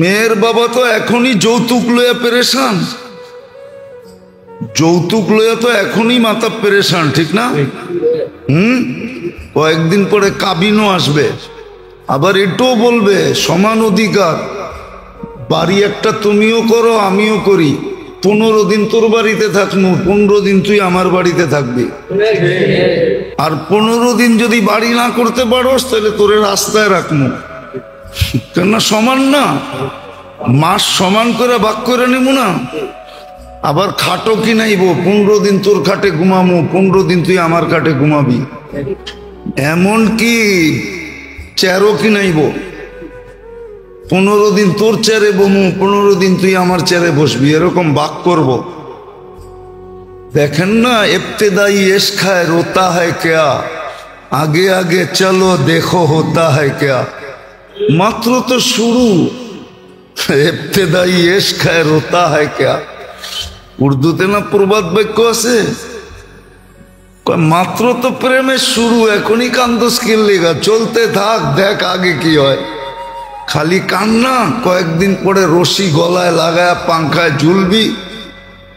মেয়ের বাবা তো এখনই যৌতুক লইয়া পেরেশান, যৌতুক লইয়া তো এখনই মাথা পেরেশান, ঠিক না? কয়েকদিন পরে কাবিনও আসবে, আবার এটাও বলবে সমান অধিকার, বাড়ি একটা তুমিও করো আমিও করি, 15 দিন তোর বাড়িতে থাকবো, 15 দিন তুই আমার বাড়িতে থাকবি, আর 15 দিন যদি বাড়ি না করতে পারোস তাহলে তোরে রাস্তায় রাখবো। কেননা সমান না, মাস সমান করে ভাগ করে নিব না। আবার খাটও কিনাইব, 15 দিন তোর খাটে ঘুমামো, 15 দিন তুই আমার খাটে ঘুমাবি, এমন কি চেয়ারও কিনাইব, 15 দিন তোর চেয়ারে বমু, 15 দিন তুই আমার চেয়ারে বসবি, এরকম ভাগ করব। দেখেন না, ইবতিদাই ইশক है रोता है क्या, आगे आगे चलो देखो होता है क्या। মাত্র তো শুরু, ইবতিদাই ইশক है रोता है क्या। উর্দুতে না প্রবাদ বাক্য আছে, মাত্র তো প্রেমের শুরু, এখনই কান্দোস কিল লেগা, চলতে থাক, দেখ আগে কি হয়। খালি কান্না, কয়েকদিন পরে রশি গলায় লাগায় পাংখায় ঝুলবি,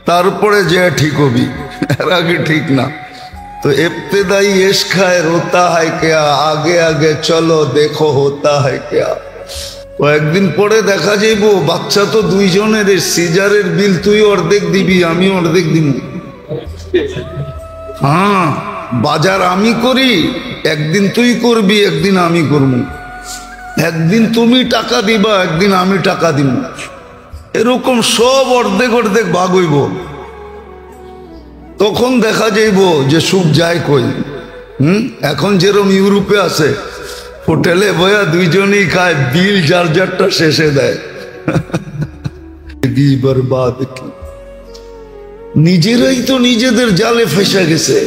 তারপরে যে ঠিক হবি, এর আগে ঠিক না। তো ইবতিদাই ইশক है रोता है क्या, आगे आगे चलो देखो होता है क्या। কয়েকদিন পরে দেখা যাইব বাচ্চা তো দুইজনের, সিজারের বিল তুই অর্ধেক দিবি আমি অর্ধেক দিব। হ্যাঁ, বাজার আমি করি, একদিন তুই করবি একদিন আমি করব, একদিন তুমি টাকা দিবা একদিন আমি টাকা দিব, এরকম সব অর্ধেক অর্ধেক ভাগ হইব। তখন দেখা যাইব যে সুখ যায় কই। এখন যেরকম ইউরোপে আছে, হোটেলে বয়া দুইজনই খায়, বিল যার যারটা শেষে দেয়। বরবাদ কি, নিজেরাই তো নিজেদের জালে ফেসে গেছে,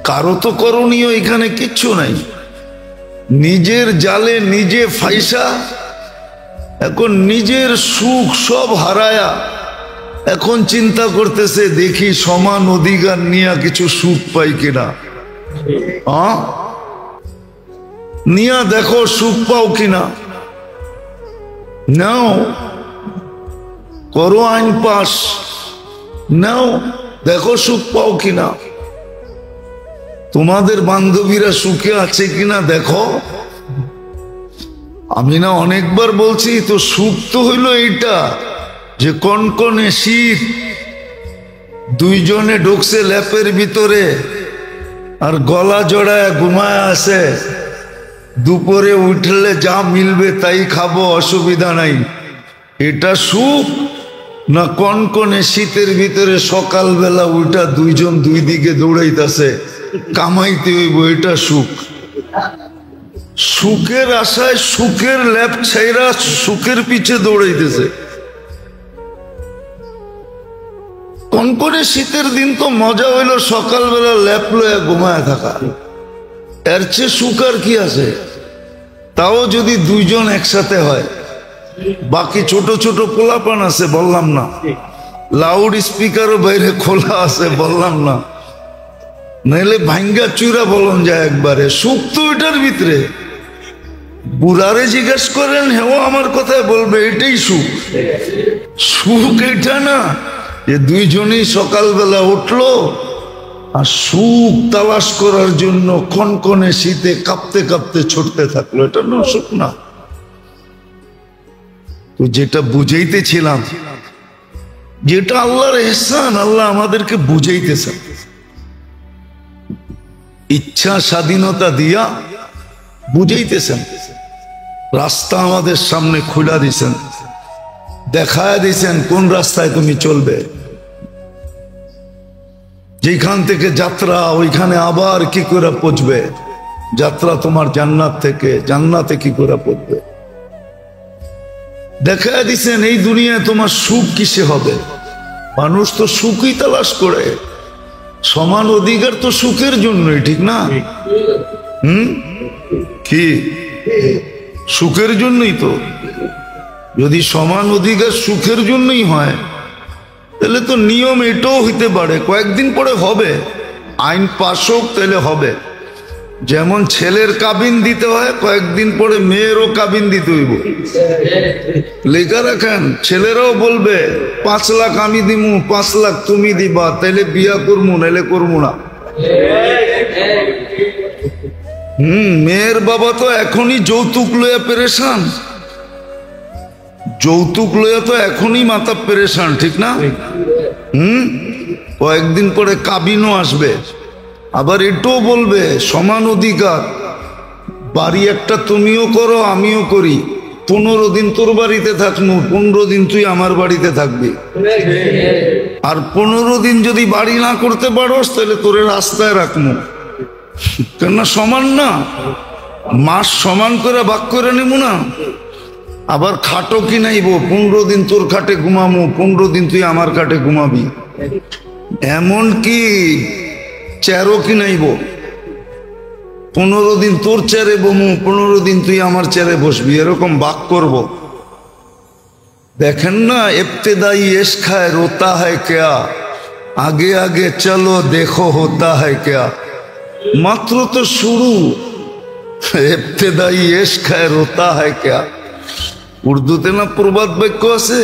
কারো তো করণীয় এখানে কিচ্ছু নাই, নিজের জালে নিজে ফাইসা, এখন নিজের সুখ সব হারায়া এখন চিন্তা করতেছে দেখি সমান অধিকার নিয়ে কিছু সুখ পাই কিনা। নিয়া দেখো সুখ পাও কিনা, নাও, করো আইন পাস, নাও, দেখো সুখ পাও কিনা, তোমাদের বান্ধবীরা সুখে আছে কিনা দেখো। আমি না অনেকবার বলছি, তো সুখ তো হইল এইটা যে কনকনে শীত, দুইজনে ঢুকছে ল্যাপের ভিতরে আর গলা জড়ায় ঘুমায় আছে, দুপুরে উঠলে যা মিলবে তাই খাবো, অসুবিধা নাই, এটা সুখ? না কনকনে শীতের ভিতরে সকালবেলা উঠা দুইজন দুই দিকে দৌড়াইতেছে, কামাইতে হইব, এটা সুখ? সুখের আশায় সুখের ল্যাপ ছাইরা সুখের পিছে দৌড়াইতেছে। কনকনে শীতের দিন তো মজা হইল সকালবেলা ল্যাপ লয়ে ঘুমায় থাকা, এর চেয়ে সুখ আর কি আছে? তাও যদি দুইজন একসাথে হয়, বাকি ছোট ছোট পোলাপান আছে বললাম না, লাউড স্পিকারও বাইরে খোলা আছে বললাম না, নাইলে ভাঙ্গা চুরা বলন যায় একবারে। সুখ তো এটার ভিতরে, বুড়ারে জিজ্ঞেস করেন, হেও আমার কথায় বলবে এটাই সুখ। সুখ এটা না যে দুইজনই সকালবেলা উঠলো আর সুখ তালাশ করার জন্য কনকনে শীতে কাঁপতে কাঁপতে ছুটতে থাকলো, এটা না সুখ না। তো যেটা বুঝাইতেছিলাম, যেটা আল্লাহর ইহসান, আল্লাহ আমাদেরকে বুঝাইতেছেন, ইচ্ছা স্বাধীনতা দিয়া বুঝাইতেছেন, রাস্তা আমাদের সামনে খুলে দিছেন, দেখায় দিছেন কোন রাস্তায় তুমি চলবে, যেখান থেকে যাত্রা ওইখানে আবার কি করে পৌঁছবে, যাত্রা তোমার জান্নাত থেকে, জান্নাতে কি করে পৌঁছবে দেখায় দিছেন। এই দুনিয়ায় তোমার সুখ কিসে হবে? মানুষ তো সুখই তালাশ করে, সমান অধিকার তো সুখের জন্যই, ঠিক না? কি সুখের জন্যই তো, যদি সমান অধিকার সুখের জন্যই হয় তাহলে তো নিয়ম এটাও হইতে পারে কয়েকদিন পরে হবে, আইন পাস হোক তাহলে হবে, যেমন ছেলের কাবিন দিতে হয়, কয়েকদিন পরে মেয়েরও কাবিন দিতে হইব। লেখা রাখেন, ছেলেরাও বলবে 5 লাখ আমি দিমু, 5 লাখ তুমি দিবা, তাইলে বিয়া করমু, নাইলে করমু না। মেয়ের বাবা তো এখনই যৌতুক লইয়া পেরেশান, যৌতুক লইয়া তো এখনই মাথা পেরেশান, ঠিক না? কয়েকদিন পরে কাবিনও আসবে। আবার এটাও বলবে সমান অধিকার, বাড়ি একটা তুমিও করো আমিও করি, 15 দিন তোর বাড়িতে থাকবো, 15 দিন তুই আমার বাড়িতে থাকবি। আর 15 দিন যদি বাড়ি না করতে পারোস তাহলে তোরে রাস্তায় রাখবো। কেননা সমান না, মাস সমান করে ভাগ করে নিব না। আবার খাটও কিনাইব, 15 দিন তোর খাটে ঘুমামো, 15 দিন তুই আমার খাটে ঘুমাবি। এমন কি চেয়ারও কিনাইব, 15 দিন তোর চেয়ারে বমু, 15 দিন তুই আমার চেয়ারে বসবি, এরকম ভাগ করব। দেখেন না, ইবতিদাই ইশক है रोता है क्या, आगे आगे चलो देखो होता है क्या। মাত্র তো শুরু, ইবতিদাই ইশক है रोता है क्या। উর্দুতে না প্রবাদ বাক্য আছে,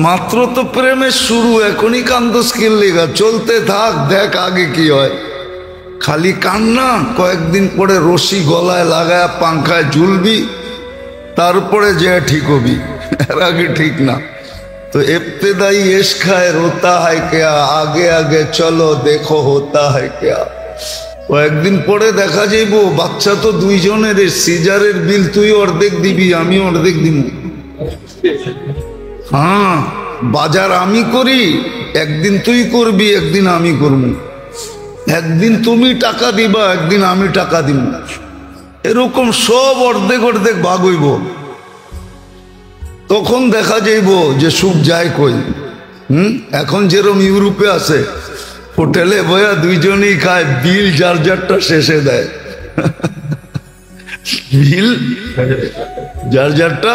মাত্র তো প্রেমের শুরু, এখনই কান্দোস কিল লেগা, চলতে থাক, দেখ আগে কি হয়। খালি কান্না, কয়েকদিন পরে রশি গলায় লাগায় পাংখায় ঝুলবি, তারপরে যে ঠিক হবি, এর আগে ঠিক না। তো ইবতিদাই ইশক है रोता है क्या, आगे आगे चलो देखो होता है क्या। কয়েকদিন পরে দেখা যাইব বাচ্চা তো দুইজনের, সিজারের বিল তুই অর্ধেক দিবি, আমি অর্ধেক দিব। হ্যাঁ, বাজার আমি করি, একদিন তুই করবি, একদিন আমি করব। একদিন তুমি টাকা দিবা, একদিন আমি টাকা দিব। এরকম সব অর্ধেক অর্ধেক ভাগ হইব। তখন দেখা যাইব যে সুখ যায় কই। এখন যেরকম ইউরোপে আছে, হোটেলে বয়া দুইজনই খায়, বিল যার যারটা শেষে দেয়। বিল যার যারটা।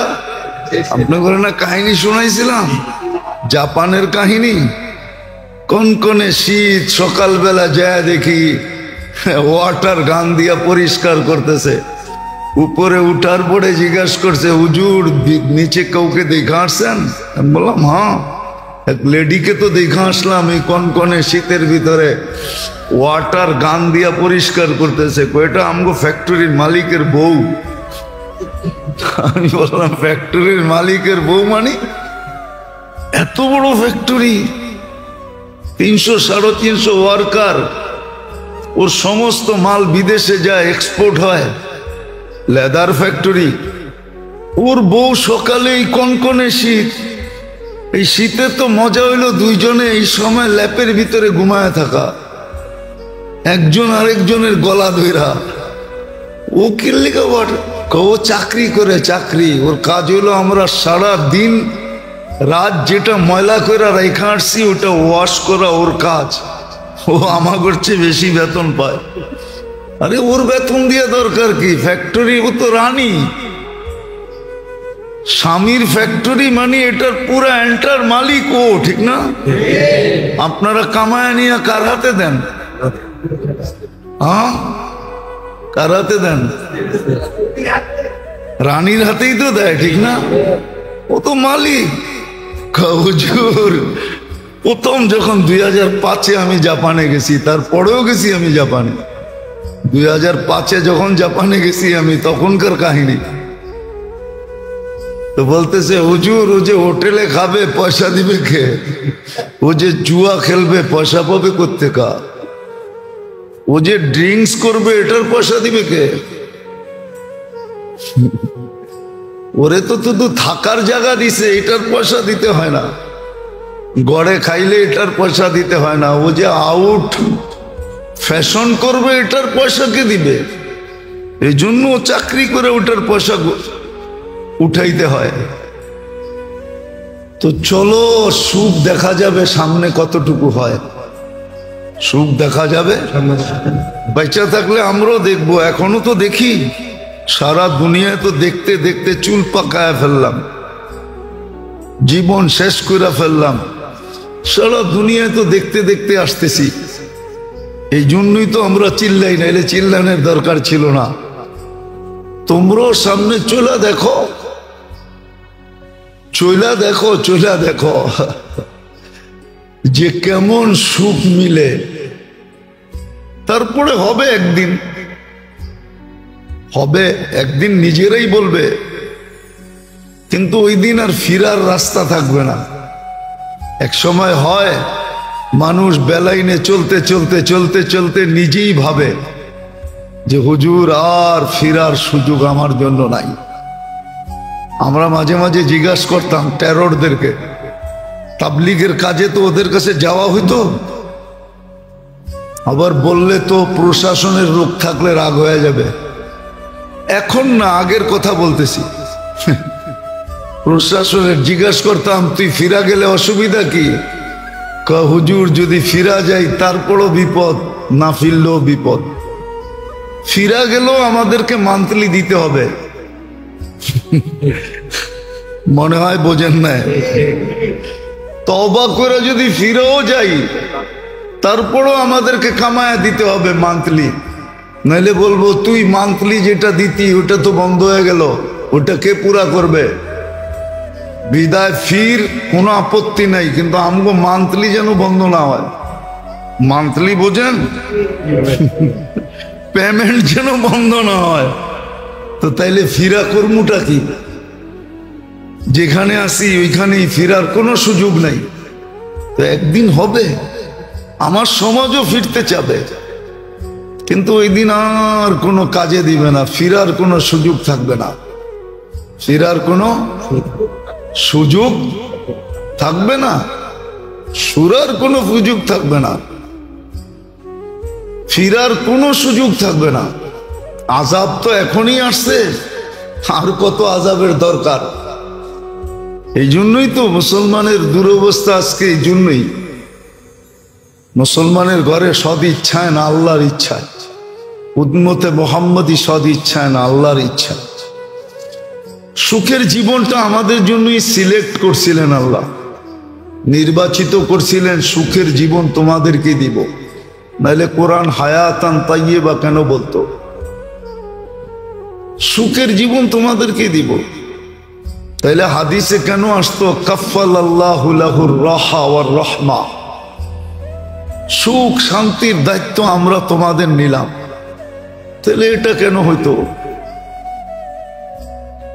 আপনাকে না কাহিনী শোনাইছিলাম, জাপানের কাহিনী। কনকনে শীত, সকালবেলা যায় দেখি ওয়াটার গান দিয়া পরিষ্কার করতেছে। উপরে উঠার পরে জিজ্ঞাসা করছে, হুজুর নিচে কাউকে দেখা আসছেন? আমি বললাম হ্যাঁ, এক লেডিকে তো দেখা আসলাম, এই কনকনে শীতের ভিতরে ওয়াটার গান দিয়া পরিষ্কার করতেছে। কয়টা আমগো ফ্যাক্টরির মালিকের বউ। আমি বললাম ফ্যাক্টরির মালিকের বউ মানে? এত বড় ফ্যাক্টরি, 300-350 ওয়ার্কার, ওর সমস্ত মাল বিদেশে যায়, এক্সপোর্ট হয়, লেদার ফ্যাক্টরি। ওর বউ সকালে এই কনকনে শীত, এই শীতে তো মজা হইলো দুইজনে এই সময় ল্যাপের ভিতরে ঘুমায় থাকা, একজন আরেকজনের গলা ধইরা। ও কিল্লিকা বট, ও চাকরি করে, চাকরি। ওর কাজ হইলো আমরা সারা দিন রাত যেটা ময়লা করে রেখা আসছি ওটা ওয়াশ করা ওর কাজ। ও আমাদের চেয়ে বেশি বেতন পায়। আরে ওর বেতন দিয়ে দরকার কি, ফ্যাক্টরি, ও তো রানী। স্বামীর ফ্যাক্টরি মানে এটার পুরো এন্টার মালিক ও, ঠিক না? আপনারা কামায় নিয়ে কার হাতে দেন? হ্যাঁ, কার হাতে দেন? রানীর হাতেই তো দেয়, ঠিক না? ও তো মালিক। হুজুর, প্রথম যখন 2005-এ আমি জাপানে গেছি, তারপরেও গেছি আমি জাপানে। 2005-এ যখন জাপানে গেছি আমি, তখনকার কাহিনী। তো বলতেছে, হুজুর ও যে হোটেলে খাবে পয়সা দিবে কে? ও যে জুয়া খেলবে পয়সা পাবে কোত্থেকা? ও যে ড্রিঙ্কস করবে এটার পয়সা দিবে কে? ওরে তো শুধু থাকার জায়গা দিছে, এটার পয়সা দিতে হয় না। গড়ে খাইলে এটার পয়সা দিতে হয় না। ও যে আউট ফ্যাশন করবে এটার পয়সা কে দিবে? এই জন্য ও চাকরি করে ওটার পয়সা উঠাইতে হয়। তো চলো, সুখ দেখা যাবে সামনে কতটুকু হয়। সুখ দেখা যাবে, বেঁচে থাকলে আমরাও দেখবো। এখনো তো দেখি, সারা দুনিয়ায় তো দেখতে দেখতে চুল পাকায় ফেললাম, জীবন শেষ করে ফেললাম। সারা দুনিয়ায় তো দেখতে দেখতে আসতেছি। এই জন্যই তো আমরা চিল্লাই, নাইলে চিল্লানোর দরকার ছিল না। তোমরাও সামনে চলে দেখো, চইলা দেখো, চইলা দেখো যে কেমন সুখ মিলে। তারপরে হবে একদিন, হবে একদিন, নিজেরাই বলবে, কিন্তু ওই দিন আর ফিরার রাস্তা থাকবে না। এক সময় হয় মানুষ বেলাইনে চলতে চলতে চলতে চলতে নিজেই ভাবে যে হুজুর আর ফিরার সুযোগ আমার জন্য নাই। আমরা মাঝে মাঝে জিজ্ঞাসা করতাম টেররদেরকে, তাবলীগের কাজে তো ওদের কাছে যাওয়া হইতো, আবার বললে তো প্রশাসনের লোক থাকলে রাগ হয়ে যাবে। এখন না, আগের কথা বলতেছি। প্রশাসনের জিজ্ঞাসা করতাম, তুই ফিরা গেলে অসুবিধা কি? হুজুর যদি ফিরা যাই তারপরও বিপদ, না ফিরলেও বিপদ। ফিরা গেলেও আমাদেরকে মান্থলি দিতে হবে। মনে হয় বোঝেন না? তওবা করে যদি ফিরেও যাই তারপরও আমাদেরকে কামায়া দিতে হবে মান্থলি, নাইলে বলবো তুই মান্থলি যেটা দিতি ওটা তো বন্ধ হয়ে গেল, ওটা কে পুরা করবে? বিদায় ফির, কোনো আপত্তি নাই, কিন্তু আমগো মান্থলি যেন বন্ধ না হয়। মান্থলি বোঝেন? পেমেন্ট যেন বন্ধ না হয়। তো তাইলে ফিরা কর্মটা কি? যেখানে আসি ওইখানেই ফিরার কোনো সুযোগ নাই। তো একদিন হবে, আমার সমাজও ফিরতে চাবে, কিন্তু ওই দিন আর কোনো কাজে দিবে না, ফিরার কোনো সুযোগ থাকবে না। ফিরার কোনো সুযোগ থাকবে না, সুরার কোনো সুযোগ থাকবে না, ফিরার কোনো সুযোগ থাকবে না। আযাব তো এখনই আসছে, আর কত আযাবের দরকার? এই জন্যই তো মুসলমানের দুরবস্থা আজকে। এই জন্যই মুসলমানের ঘরে সদ ইচ্ছায় না আল্লাহর ইচ্ছায়, উম্মতে মুহাম্মদী সদ ইচ্ছায় না আল্লাহর ইচ্ছা। সুখের জীবনটা আমাদের জন্যই সিলেক্ট করছিলেন আল্লাহ, নির্বাচিত করছিলেন। সুখের জীবন তোমাদেরকে দিব, নাইলে কোরআন হায়াতান তাইয়্যিবা কেন বলতো? সুখের জীবন তোমাদেরকে দিব, তাইলে হাদিসে কেন আসতো কাফফালাল্লাহু লাহুর রাহা ওয়ার রাহমা? সুখ শান্তির দায়িত্ব আমরা তোমাদের নিলাম, তাহলে এটা কেন হইতো?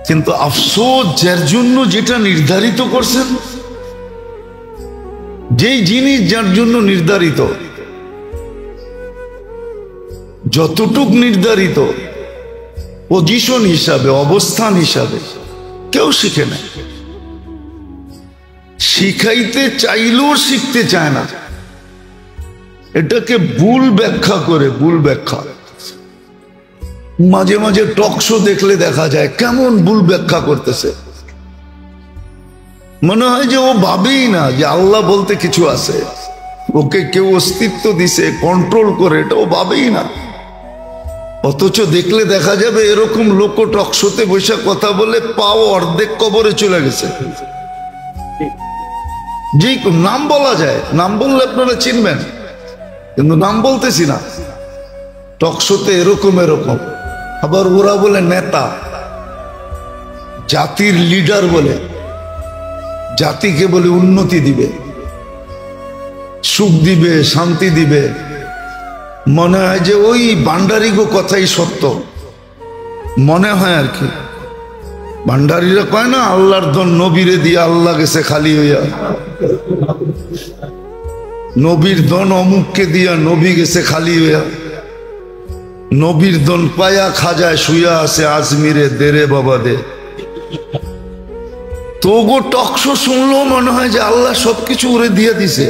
কিন্তু আফসোস, যার জন্য যেটা নির্ধারিত করছেন, যেই জিনিস যার জন্য নির্ধারিত, যতটুক নির্ধারিত পজিশন হিসাবে, অবস্থান হিসাবে, কেউ শিখে না। শিখাইতে চাইলেও শিখতে চায় না। এটাকে ভুল ব্যাখ্যা করে, ভুল ব্যাখ্যা। মাঝে মাঝে টক শো দেখলে দেখা যায় কেমন ভুল ব্যাখ্যা করতেছে। মনে হয় যে ও ভাবেই না যে আল্লাহ বলতে কিছু আছে, ওকে কেউ অস্তিত্ব দিছে, কন্ট্রোল করে, এটা ও ভাবেই না। অথচ দেখলে দেখা যাবে এরকম লোক টক শোতে বসে কথা বলে পাও অর্ধেক কবরে চলে গেছে। যেই নাম বলা যায়, নাম বললে আপনারা চিনবেন, কিন্তু নাম বলতেছি না। টক শোতে এরকম এরকম, আবার ওরা বলে নেতা, জাতির লিডার বলে, জাতিকে বলে উন্নতি দিবে, সুখ দিবে, শান্তি দিবে। মনে হয় যে ওই ভান্ডারিগো কথাই সত্য, মনে হয় আর কি। ভান্ডারীরা কয় না, আল্লাহর ধন নবীরে দিয়ে আল্লাহ গেছে খালি হইয়া, নবীর ধন অমুককে দিয়া নবী গেছে খালি হইয়া, নবীর ধন পায়া খাজায় শুয়া আছে আজমিরে, দেরে বাবা দে। তো গো টকশো শুনলেও মনে হয় যে আল্লাহ সবকিছু ওরে দিয়ে দিছে।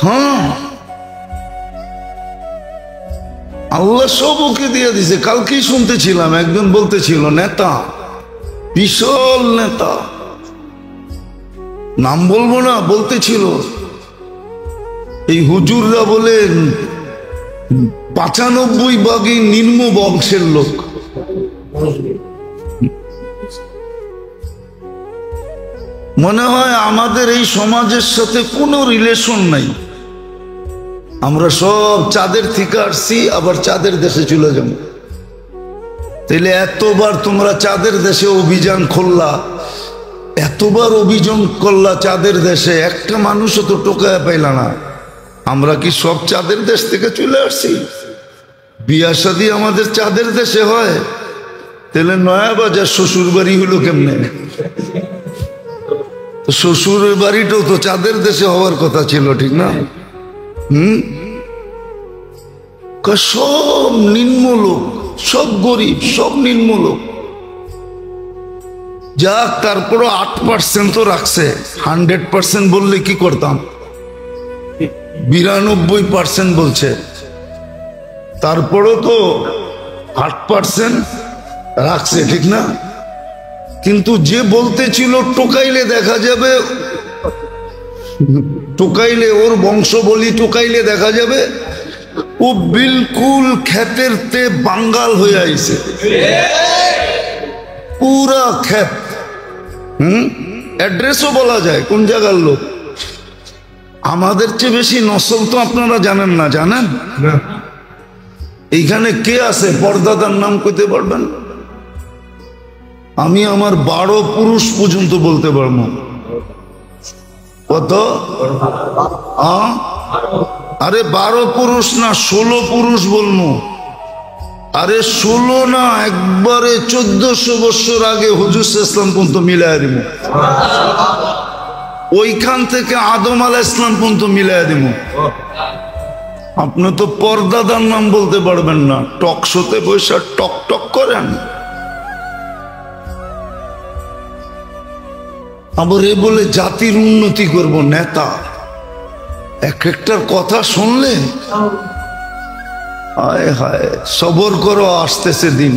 হ্যাঁ, আল্লাহ সব ওকে দিয়ে দিছে। কালকেই শুনতেছিলাম একজন বলতেছিল, নেতা, বিশাল নেতা, নাম বলবো না, বলতেছিল এই হুজুররা বলেন 95 নিম্ন বংশের লোক। মনে হয় আমাদের এই সমাজের সাথে কোনো রিলেশন নাই, আমরা সব চাঁদের থেকে আসছি, আবার চাঁদের দেশে চলে যাব। তাইলে এতবার তোমরা চাঁদের দেশে অভিযান করলা, এতবার অভিযান করলা চাঁদের দেশে, একটা মানুষও তো টোকায় পাইলা না। আমরা কি সব চাঁদের দেশ থেকে চলে আসছি? বিয়া শাদী আমাদের চাঁদের দেশে হয়, তাহলে নয়া বাজার শ্বশুর বাড়ি হলো কেমনে? শ্বশুরের বাড়িটাও তো চাঁদের দেশে হওয়ার কথা ছিল, ঠিক না? সব নিম্ন লোক, সব গরিব, সব নিম্ন লোক। যাক, তারপরও 8% তো রাখছে। 100% বললে কি করতাম? 92% বলছে, তারপরও তো 8% রাখছে, ঠিক না? কিন্তু যে বলতে ছিল টোকাইলে দেখা যাবে, টোকাইলে ওর বংশ বলি, টোকাইলে দেখা যাবে, ও বিলকুল ক্ষেতের তে বাঙ্গাল হয়ে আইছে, পুরা ক্ষেত। অ্যাড্রেসও বলা যায় কোন জায়গার লোক। আমাদের চেয়ে বেশি নসল তো আপনারা জানেন না, জানেন? এইখানে কে আছে পর্দাদার নাম কইতে পারবেন? আমি আমার 12 পুরুষ পর্যন্ত বলতে পারবো। কত? আরে 12 পুরুষ না, 16 পুরুষ বলবো। আরে 16 না, একবারে 1400 বছর আগে হুজুর ইসলাম পর্যন্ত মিলাই দিব। ওইখান থেকে আদম আলাইহিস সালাম পর্যন্ত মিলাই দিব। আপনি তো পর্দাদার নাম বলতে পারবেন না, টক শোতে বসে টক টক করেন। আবার এ বলে জাতির উন্নতি করব, নেতা। এক একটার কথা শুনলে হায় হায়, সবর করো, আসতেছে দিন।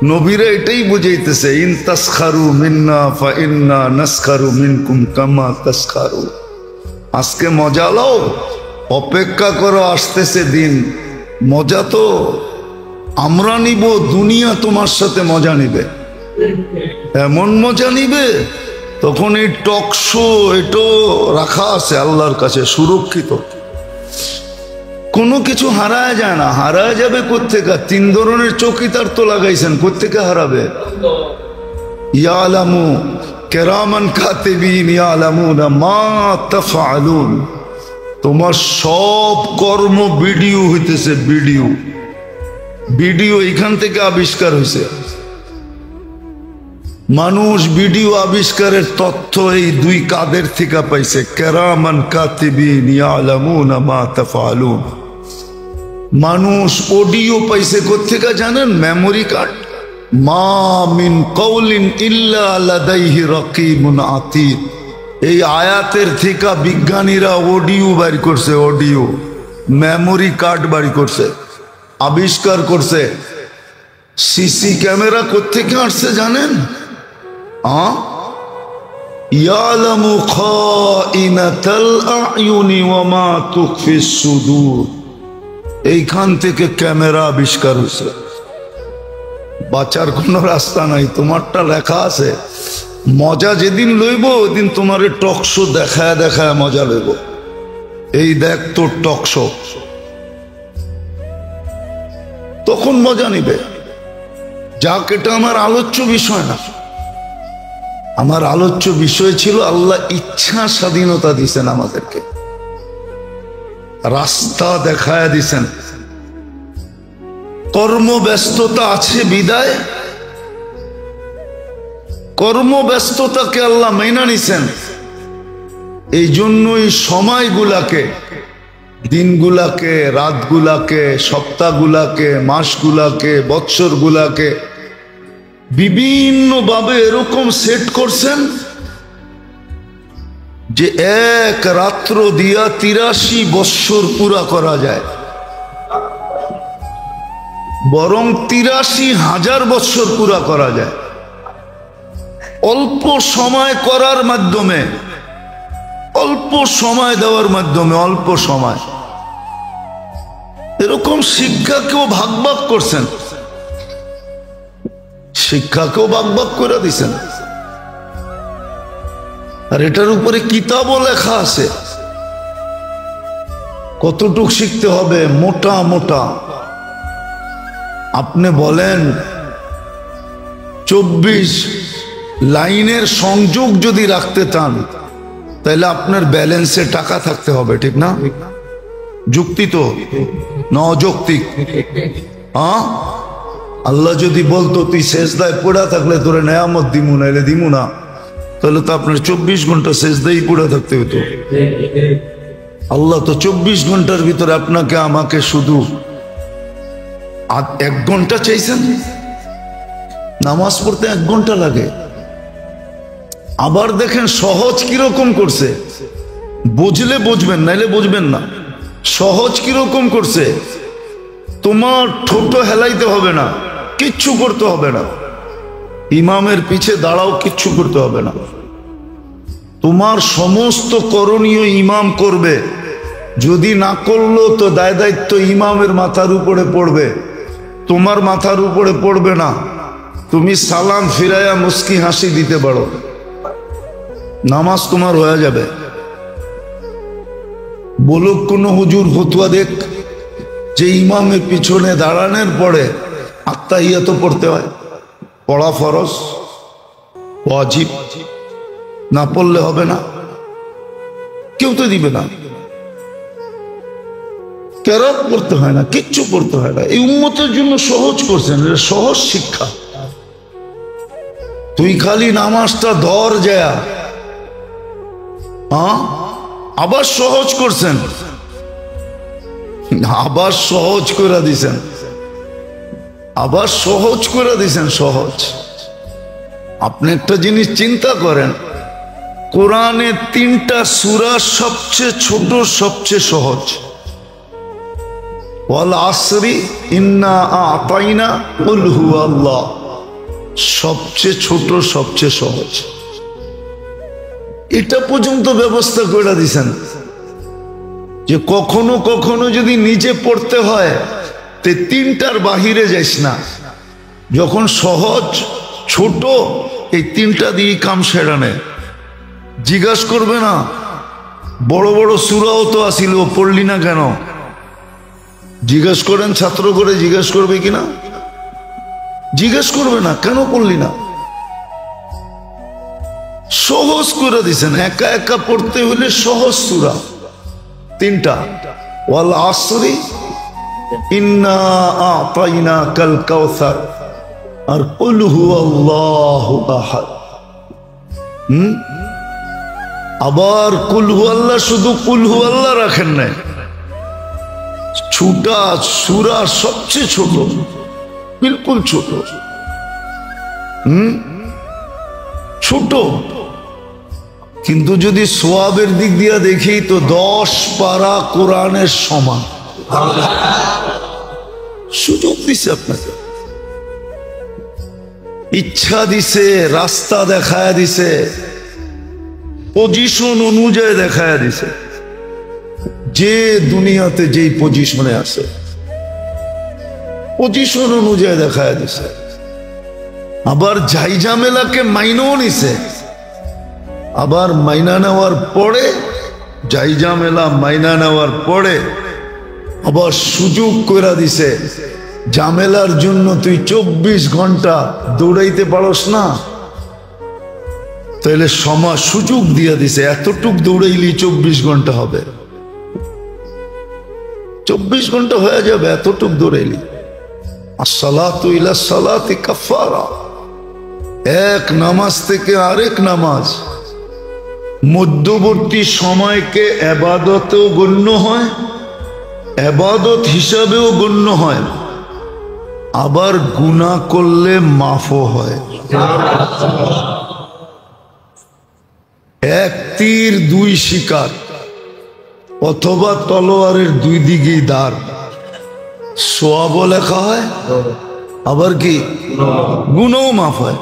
নবীরা এটাই বুঝাইতেছে, ইন তাসখারু মিন্না ফা ইন্না নাসখারু মিনকুম কামা তাসখারু। আজকে মজা লও, অপেক্ষা করো, আসতেছে দিন। মজা তো আমরা নিব, দুনিয়া তোমার সাথে মজা নিবে, এমন মজা নিবে। তখন এই টক শো এটাও রাখা আছে আল্লাহর কাছে সুরক্ষিত, কোনো কিছু হারায় যায় না। হারায় যাবে কোত্থেকে? 3 ধরনের চৌকিদার তো লাগাইছেন, কোত্থেকে হারাবে? ইয়ালামু কিরামান কাতিবিন ইয়ালামুনা মা তাফআলুন। তোমার সব কর্ম ভিডিও হইতেছে, ভিডিও ভিডিও এখান থেকে আবিষ্কার হয়েছে। মানুষ ভিডিও আবিষ্কারের তথ্য এই 2 কাদের থেকে পাইছে, কিরামান কাতিবিন ইয়ালামুনা মা তাফআলুন। মানুষ অডিও পাইছে কোত্থেকে জানেন? Memory card. মা মিন কওলিন ইল্লা লাদাইহি রাকিবুন আতীদ। এই আয়াতের থেকে বিজ্ঞানীরা অডিও বের করছে, অডিও মেমোরি কার্ড বাড়ি করছে, আবিষ্কার করছে। সিসি ক্যামেরা কোত্থেকে আসছে জানেন? ইয়ালামু খাইনাতাল আয়ুনি ওয়া মা তুখফিস সুদূর। এইখান থেকে ক্যামেরা আবিষ্কার হয়েছে। বাঁচার কোনো রাস্তা নাই, তোমারটা লেখা আছে। মজা যেদিন লইব ওইদিন তোমার টক শো দেখায় দেখায় মজা লইব। এই দেখ তোর টক শো, তখন মজা নিবে। যাক, এটা আমার আলোচ্য বিষয় না। আমার আলোচ্য বিষয় ছিল আল্লাহ ইচ্ছা স্বাধীনতা দিছেন আমাদেরকে, রাস্তা দেখায় দিছেন। কর্মব্যস্ততা আছে বিদায়, কর্মব্যস্ততাকে আল্লাহ মাইনা নিছেন। এই জন্যই সময়গুলাকে, দিনগুলাকে, রাতগুলাকে, সপ্তাহগুলাকে, মাসগুলাকে, বৎসরগুলাকে বিভিন্নভাবে এরকম সেট করছেন যে এক রাত্র দিয়া 83 বৎসর পুরা করা যায়, বরং 83,000 বৎসর পুরা করা যায় অল্প সময় করার মাধ্যমে, অল্প সময় দেওয়ার মাধ্যমে। অল্প সময় এরকম শিক্ষাকেও ভাগ ভাগ করছেন, শিক্ষাকেও ভাগ ভাগ করে দিছেন। আর এটার উপরে কিতাবও লেখা আছে। কতটুক শিখতে হবে? মোটা মোটা। আপনি বলেন 24 লাইনের সংযোগ যদি রাখতে চান তাহলে আপনার ব্যালেন্সে টাকা থাকতে হবে, ঠিক না? যুক্তি তো না অযৌক্তিক? হ্যাঁ, আল্লাহ যদি বলতো তুই সেজদায় পড়া থাকলে তোরে নেয়ামত দিমু নাইলে দিমু না, তাহলে তো আপনার 24 ঘন্টা সেজদাই পড়া থাকতে হতো। আল্লাহ তো 24 ঘন্টার ভিতরে আপনাকে আমাকে শুধু 1 ঘন্টা চাইছেন। নামাজ পড়তে 1 ঘন্টা লাগে। আবার দেখেন সহজ কিরকম করছে, বুঝলে বুঝবেন নাইলে বুঝবেন না। সহজ কিরকম করছে, তোমার ঠোঁট হেলাইতে হবে না, কিচ্ছু করতে হবে না। ইমামের পিছে দাঁড়াও, কিচ্ছু করতে হবে না। তোমার সমস্ত করণীয় ইমাম করবে। যদি না করলো তো দায় দায়িত্ব ইমামের মাথার উপরে পড়বে, তোমার মাথার উপরে পড়বে না। তুমি সালাম ফিরাইয়া মুস্কি হাসি দিতে পারো, নামাজ তোমার হয়ে যাবে। বলুক কোন হুজুর ফতুয়া দেখ যে ইমামের পিছনে দাঁড়ানোর পরে আত্তাহিয়াত পড়তে হয়, পড়া ফরজ ওয়াজিব, না পড়লে হবে না। কেউ তো দিবে না। কেরাত পড়তে হয় না, কিচ্ছু পড়তে হয় না। এই উম্মতের জন্য সহজ করছেন, সহজ শিক্ষা। তুই খালি নামাজটা ধর যায়, আবার সহজ করছেন, আবার সহজ করে দিছেন, আবার সহজ করে দিছেন। সহজ। আপনি একটা জিনিস চিন্তা করেন, কোরআনে 3টা সূরা সবচেয়ে ছোট, সবচেয়ে সহজ। ওয়াল আসরি ইন্না আ'তাইনা কুল হুয়াল্লাহ, সবচেয়ে ছোট, সবচেয়ে সহজ। এটা পর্যন্ত ব্যবস্থা করে দিছেন যে কখনো কখনো যদি নিজে পড়তে হয় তে 3টার বাহিরে যাইস না। যখন সহজ ছোট, এই 3টা দিয়ে কাম সেরা নেয়। জিজ্ঞাসা করবে না বড় বড় সূরাও তো আসিল, পড়লি না কেন? জিজ্ঞাসা করেন, ছাত্র করে জিজ্ঞাসা করবে কিনা? জিজ্ঞাসা করবে না, কেন পড়লি না? সহজ করে দিছেন। একা একা পড়তে হলে সহজ সূরা 3টা, ওয়াল আসরি ইন্না আ'তাইনাকাল কাউসার আর কুল হুয়াল্লাহু আহাদ। আবার কুল হুয়াল্লাহ, শুধু কুল হুয়াল্লাহ রাখেন নাই, ছোটা সূরা সবচেয়ে ছোট, বিলকুল ছোট। ছোট, কিন্তু যদি সোয়াবের দিক দিয়ে দেখি তো 10 পারা কোরআনের সমান। সুযোগ দিছে আপনাকে, ইচ্ছা দিছে, রাস্তা দেখায় দিছে, পজিশন অনুযায়ী দেখায় দিছে। যে দুনিয়াতে যেই পজিশনে আছে পজিশন অনুযায়ী দেখায় দিছে। আবার ঝাইঝামেলাকে মাইনাও নিছে। আবার মাইনা নেওয়ার পরে, ঝাইঝামেলা মাইনা নেওয়ার পরে আবার সুযোগ করে দিছে, ঝামেলার জন্য তুই 24 ঘন্টা দৌড়াইতে পারস না, তাহলে সময় সুযোগ দিয়ে দিছে, এতটুক দৌড়াইলি 24 ঘন্টা হবে, 24 ঘন্টা হয়ে যাবে, এতটুক দৌড়াইলি। আসসালাতু ইলা সালাতি কাফারা, এক নামাজ থেকে আরেক নামাজ, মধ্যবর্তী সময়কে ইবাদতেও গণ্য হয়, ইবাদত হিসাবেও গণ্য হয়, আবার গুনাহ করলে মাফও হয়। এক তীর 2 শিকার, অথবা তলোয়ারের 2 দিকেই ধার। সওয়াবও লেখা হয়, আবার কি গুনাহও মাফ হয়।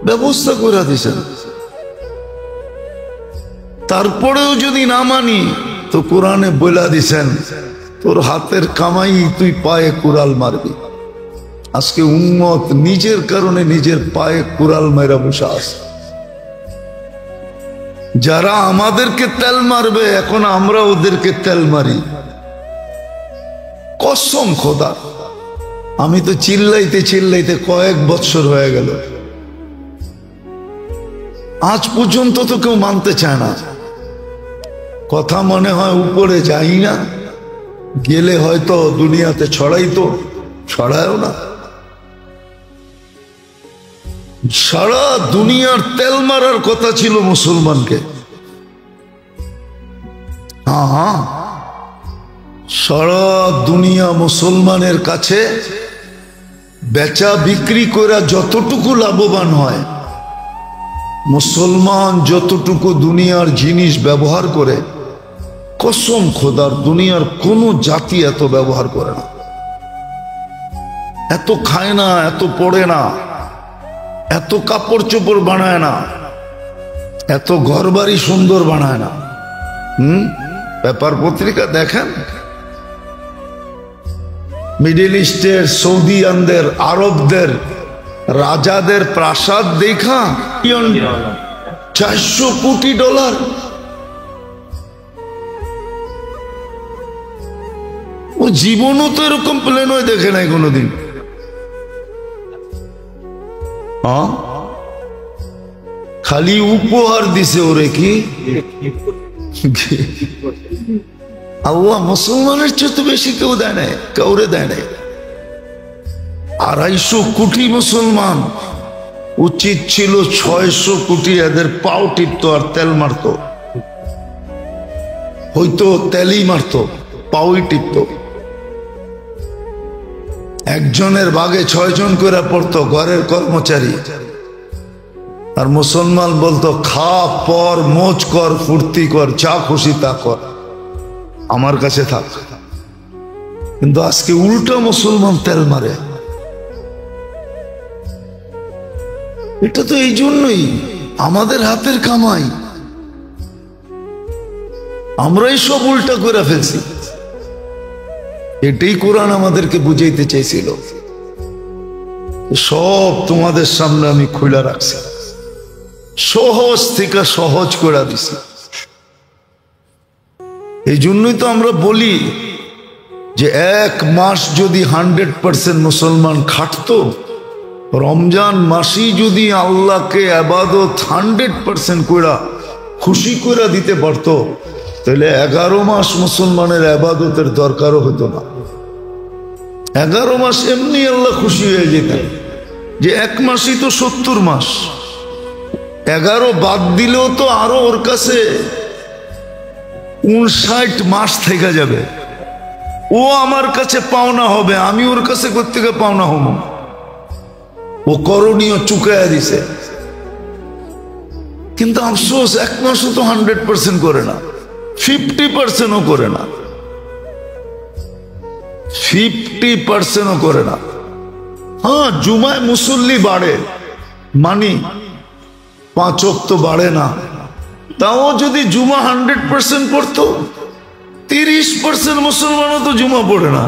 ব্যবস্থা করে দিয়েছেন। তারপরেও যদি না মানি তো কোরআনে বলে দিছেন তোর হাতের কামাই তুই পায়ে কুড়াল মারবি। আজকে উম্মত নিজের কারণে নিজের পায়ে কুড়াল মেরা বসে আছে। যারা আমাদেরকে তেল মারবে এখন আমরা ওদেরকে তেল মারি। কসম খোদা, আমি তো চিল্লাইতে চিল্লাইতে কয়েক বছর হয়ে গেল, আজ পর্যন্ত তো কেউ মানতে চায় না। কথা মনে হয় উপরে যাই না, গেলে হয়তো দুনিয়াতে ছড়াইতো, ছড়ায়ও না। সারা দুনিয়ার তেল মারার কথা ছিল মুসলমানকে। হ্যাঁ, সারা দুনিয়া মুসলমানের কাছে বেচা বিক্রি করে যতটুকু লাভবান হয়, মুসলমান যতটুকু দুনিয়ার জিনিস ব্যবহার করে, কসম খোদার দুনিয়ার কোনো জাতি এত ব্যবহার করে না, এত খায় না, এত পড়ে না, এত কাপড় চোপড় বানায় না, এত ঘরবাড়ি সুন্দর বানায় না। পেপার পত্রিকা দেখেন, মিডিল ইস্টের, সৌদিয়ানদের, আরবদের রাজাদের প্রাসাদ দেখা $400 কোটি। ও জীবনও তো এরকম প্লেন হয়ে দেখে নাই কোনোদিন। খালি উপহার দিছে ওরে, কি আল্লাহ মুসলমানের চেয়ে তো বেশি কেউ দেয় নাই, কাউরে দেয় নাই। 250 কোটি মুসলমান, উচিত ছিল 600 কোটি এদের পাও টিপতো আর তেল মারতো, হয়তো তেলই মারতো, পাওই টিপতো। একজনের ভাগে 6 জন করে পড়তো, ঘরের কর্মচারী। আর মুসলমান বলতো, খা, পর, মোজ কর, ফুর্তি কর, যা খুশি তা কর, আমার কাছে থাক। কিন্তু আজকে উল্টা মুসলমান তেল মারে। এটা তো এই জন্যই আমাদের হাতের কামাই, আমরাই সব উল্টা করে ফেলছি। এটাই কোরআন আমাদেরকে বুঝাইতে চাইছিল। সব তোমাদের সামনে আমি খুলে রাখছি, সহজ থেকে সহজ করে দিছি। এই জন্যই তো আমরা বলি যে 1 মাস যদি 100% মুসলমান খাটতো, রমজান মাসই যদি আল্লাহকে ইবাদত 100% কইরা খুশি করে দিতে পারতো, তাহলে 11 মাস মুসলমানের ইবাদতের দরকারও হতো না। 11 মাস এমনি আল্লাহ খুশি হয়ে যেতেন, যে 1 মাসই তো 70 মাস। 11 বাদ দিলেও তো আরো ওর কাছে 59 মাস থেকে যাবে। ও আমার কাছে পাওনা হবে, আমি ওর কাছে কোত্থেকে পাওনা হব? ও করণীয় চুকাইয়া দিছে। কিন্তু আফসোস 1 মাসও তো 100% করে না, 50%ও করে না, 50%ও করে না। হ্যাঁ, জুমায় মুসল্লি বাড়ে, মানি 5 ওয়াক্ত বাড়ে না। তাও যদি জুমা 100% পড়তো, 30% মুসলমানও তো জুমা পড়ে না।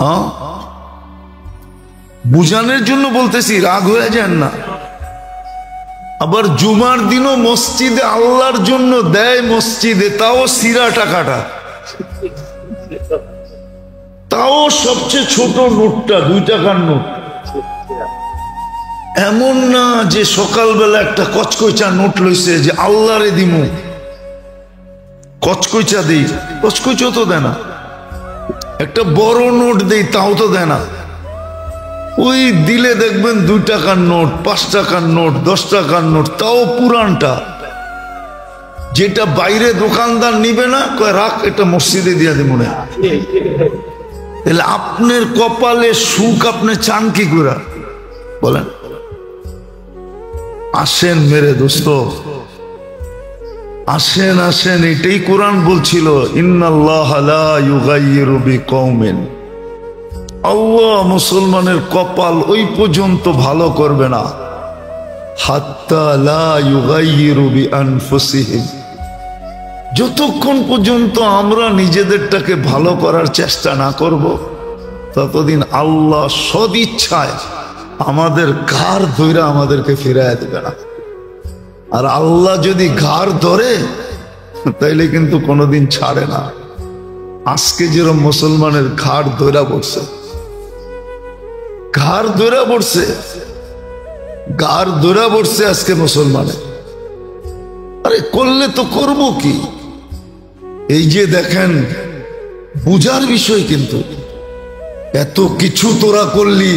হ্যাঁ, বুঝানোর জন্য বলতেছি, রাগ হয়ে যান না। আবার জুমার দিনও মসজিদে আল্লাহর জন্য দেয়, মসজিদে তাও সিরা টাকাটা, তাও সবচেয়ে ছোট নোটটা, 2 টাকার নোট। এমন না যে সকালবেলা একটা কচকচা নোট লইছে যে আল্লাহরে দিমু, কচকচা দেই, কচকচা তো দেয় না। একটা বড় নোট দেই, তাও তো দেয় না। ওই দিলে দেখবেন 2 টাকার নোট, 5 টাকার নোট, 10 টাকার নোট, তাও পুরানটা, যেটা বাইরে দোকানদার নিবে না, কয় রাখ, এটা মসজিদে দিয়া দিব মনে। তাহলে আপনার কপালে সুখ আপনি চান কি করে বলেন? আসেন মেরে দোস্ত, আসেন আসেন। এটাই কোরআন বলছিল, ইন্নাল্লাহা লা ইউগাইয়িরু বিকওমিন। আল্লাহ মুসলমানের কপাল ওই পর্যন্ত ভালো করবে না, হাত্তা লা ইউগাইয়িরু বিআনফুসিহিম, যতক্ষণ পর্যন্ত আমরা নিজেদেরটাকে ভালো করার চেষ্টা না করব, ততদিন আল্লাহ সদিচ্ছায় আমাদের ঘাড় ধইরা আমাদেরকে ফিরাইয়া দেবে না। আর আল্লাহ যদি ঘাড় ধরে তাইলে কিন্তু কোনোদিন ছাড়ে না। আজকে যেরকম মুসলমানের ঘাড় ধরা পড়ছে, ঘাড় ধরা পড়ছে, ঘাড় ধরা পড়ছে আজকে মুসলমানের। আরে করলে তো করব কি? এই যে দেখেন, বুঝার বিষয়, কিন্তু এত কিছু তোরা করলি,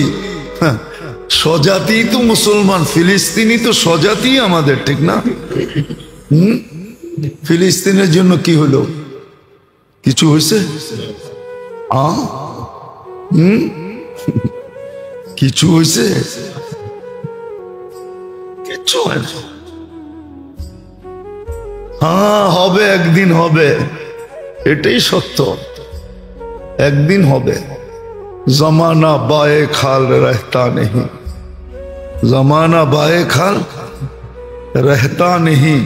স্বজাতি তো মুসলমান, ফিলিস্তিনি তো স্বজাতি আমাদের, ঠিক না? ফিলিস্তিনের জন্য কি হলো? কিছু হয়েছে? কিছু হয়েছে? কিছু হয়েছে? হ্যাঁ, হবে, একদিন হবে, এটাই সত্য, একদিন হবে। জমানা বায়ে খাল রহতা নেহি, জমানা বায়ে খাল রহতা নেহি,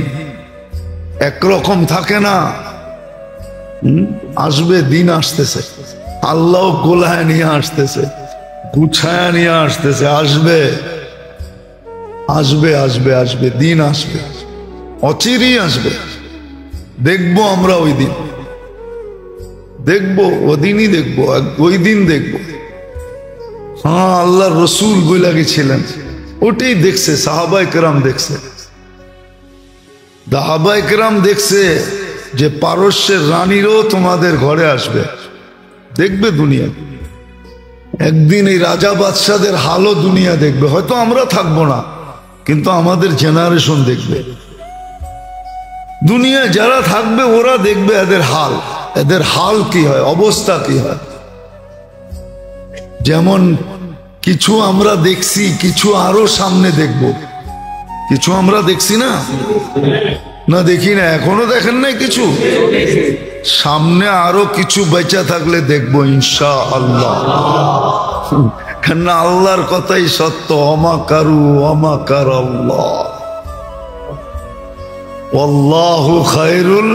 একরকম থাকে না। আসবে, দিন আসতেছে, আল্লাহ গোলায় নিয়ে আসতেছে, গুছায় নিয়ে আসতেছে, আসবে আসবে আসবে আসবে, দিন আসবে, অচিরেই আসবে। দেখবো আমরা ওই দিন, দেখবো ওদিনই দেখবো, ওই দিন দেখবো। হ্যাঁ, আল্লাহ রসুল বইলা গেছিলেন, ওটাই দেখছে, সাহাবায়ে কেরাম দেখছে, সাহাবায়ে কেরাম দেখছে যে পারস্যের রানীরও তোমাদের ঘরে আসবে, দেখবে দুনিয়া। একদিন এই রাজা বাদশাদের হালও দুনিয়া দেখবে। হয়তো আমরা থাকবো না, কিন্তু আমাদের জেনারেশন দেখবে। দুনিয়ায় যারা থাকবে ওরা দেখবে এদের হাল, এদের হাল কি হয়, অবস্থা কি হয়। যেমন কিছু আমরা দেখছি, কিছু আরো সামনে দেখব। কিছু আমরা দেখছি না, না দেখি না, এখনো দেখেন নাই কিছু, সামনে আরো কিছু বেঁচে থাকলে দেখবো ইনশাআল্লাহ। কেন আল্লাহর কথাই সত্য, অমাকারু অমাকার আল্লাহ, আল্লাহু খায়রুল।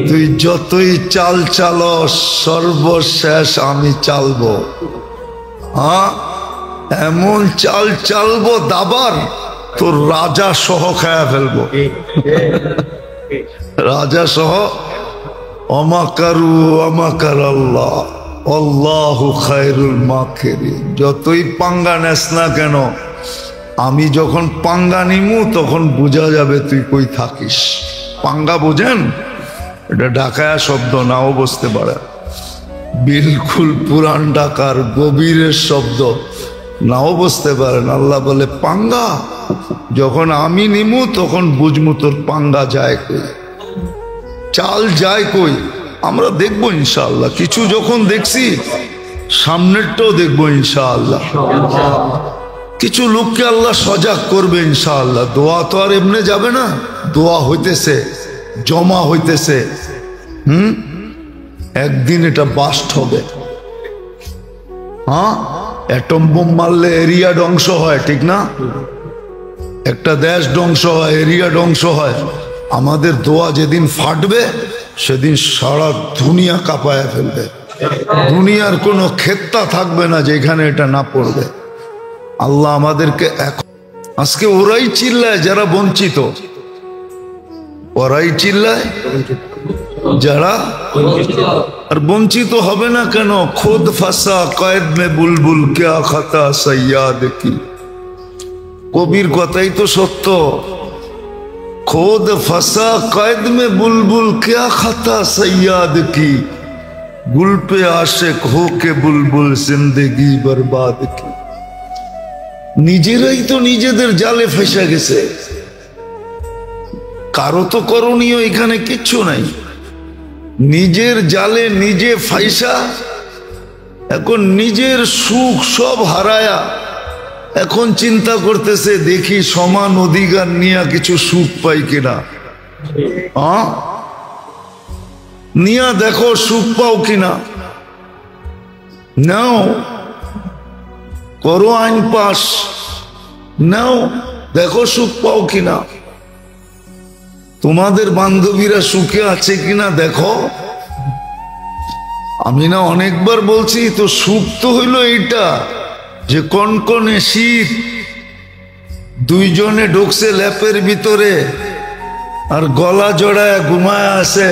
তুই যতই চাল চালো, সর্বশেষ আমি চালবো। হ্যাঁ, এমন চাল চালবো দাবার, তোর রাজা সহ খায়া ফেলবো, রাজা সহ। অমাকারু অমাকার আল্লাহ, আল্লাহু খায়রুল মাকিরিন। যতই পাঙ্গা নেস না কেন, আমি যখন পাঙ্গা নিমু তখন বোঝা যাবে তুই কই থাকিস। পাঙ্গা বোঝেন? এটা ঢাকায়া শব্দ, নাও বুঝতে পারে, বিলকুল পুরান ঢাকার গভীরের শব্দ, নাও বুঝতে পারেন। আল্লাহ বলে পাঙ্গা, যখন আমি নিমু তখন বুঝমু তোর পাঙ্গা যায় কই, চাল যায় কই। আমরা দেখবো ইনশাআল্লাহ, কিছু যখন দেখছি সামনেরটাও দেখবো ইনশাআল্লাহ। কিছু লোককে আল্লাহ সজাগ করবে ইনশাআল্লাহ। দোয়া তো আর এমনি যাবে না, দোয়া হইতেছে, জমা হইতেছে। একদিন এটা বাস্ট হবে। হ্যাঁ, অ্যাটম বোম মারলে এরিয়া ধ্বংস হয়, ঠিক না? একটা দেশ ধ্বংস হয়, এরিয়া ধ্বংস হয়। আমাদের দোয়া যেদিন ফাটবে সেদিন সারা দুনিয়া কাঁপায় ফেলবে। দুনিয়ার কোনো ক্ষেত্তা থাকবে না যেখানে এটা না পড়বে। আল্লাহ আমাদেরকে আজকে ওরাই চিল্লায় যারা বঞ্চিত, ওরাই চিল্লায় যারা, আর বঞ্চিত হবে না কেন? খুদ ফাঁসা কয়েদ মে বুলবুল ক্যা খাতা সৈয়াদ কি, কবির কথাই তো সত্য। खुद फंसा कैद में बुलबुल क्या खता सैयाद की, गुल पे आशिक हो के बुलबुल जिंदगी बर्बाद की। নিজেরাই তো নিজেদের জালে ফেসে গেছে, কারো তো করণীয় এখানে কিচ্ছু নাই। নিজের জালে নিজে ফাইসা, এখন নিজের সুখ সব হারায়া এখন চিন্তা করতেছে দেখি সমান অধিকার নিয়ে কিছু সুখ পাই কিনা। নিয়া দেখো সুখ পাও কিনা, নাও, করো আইন পাস, নাও, দেখো সুখ পাও কিনা। তোমাদের বান্ধবীরা সুখে আছে কিনা দেখো। আমি না অনেকবার বলছি তো, সুখ তো হইল এইটা যে কনকনে শীত, দুইজনে ঢুকছে ল্যাপের ভিতরে আর গলা জড়ায় ঘুমায় আছে।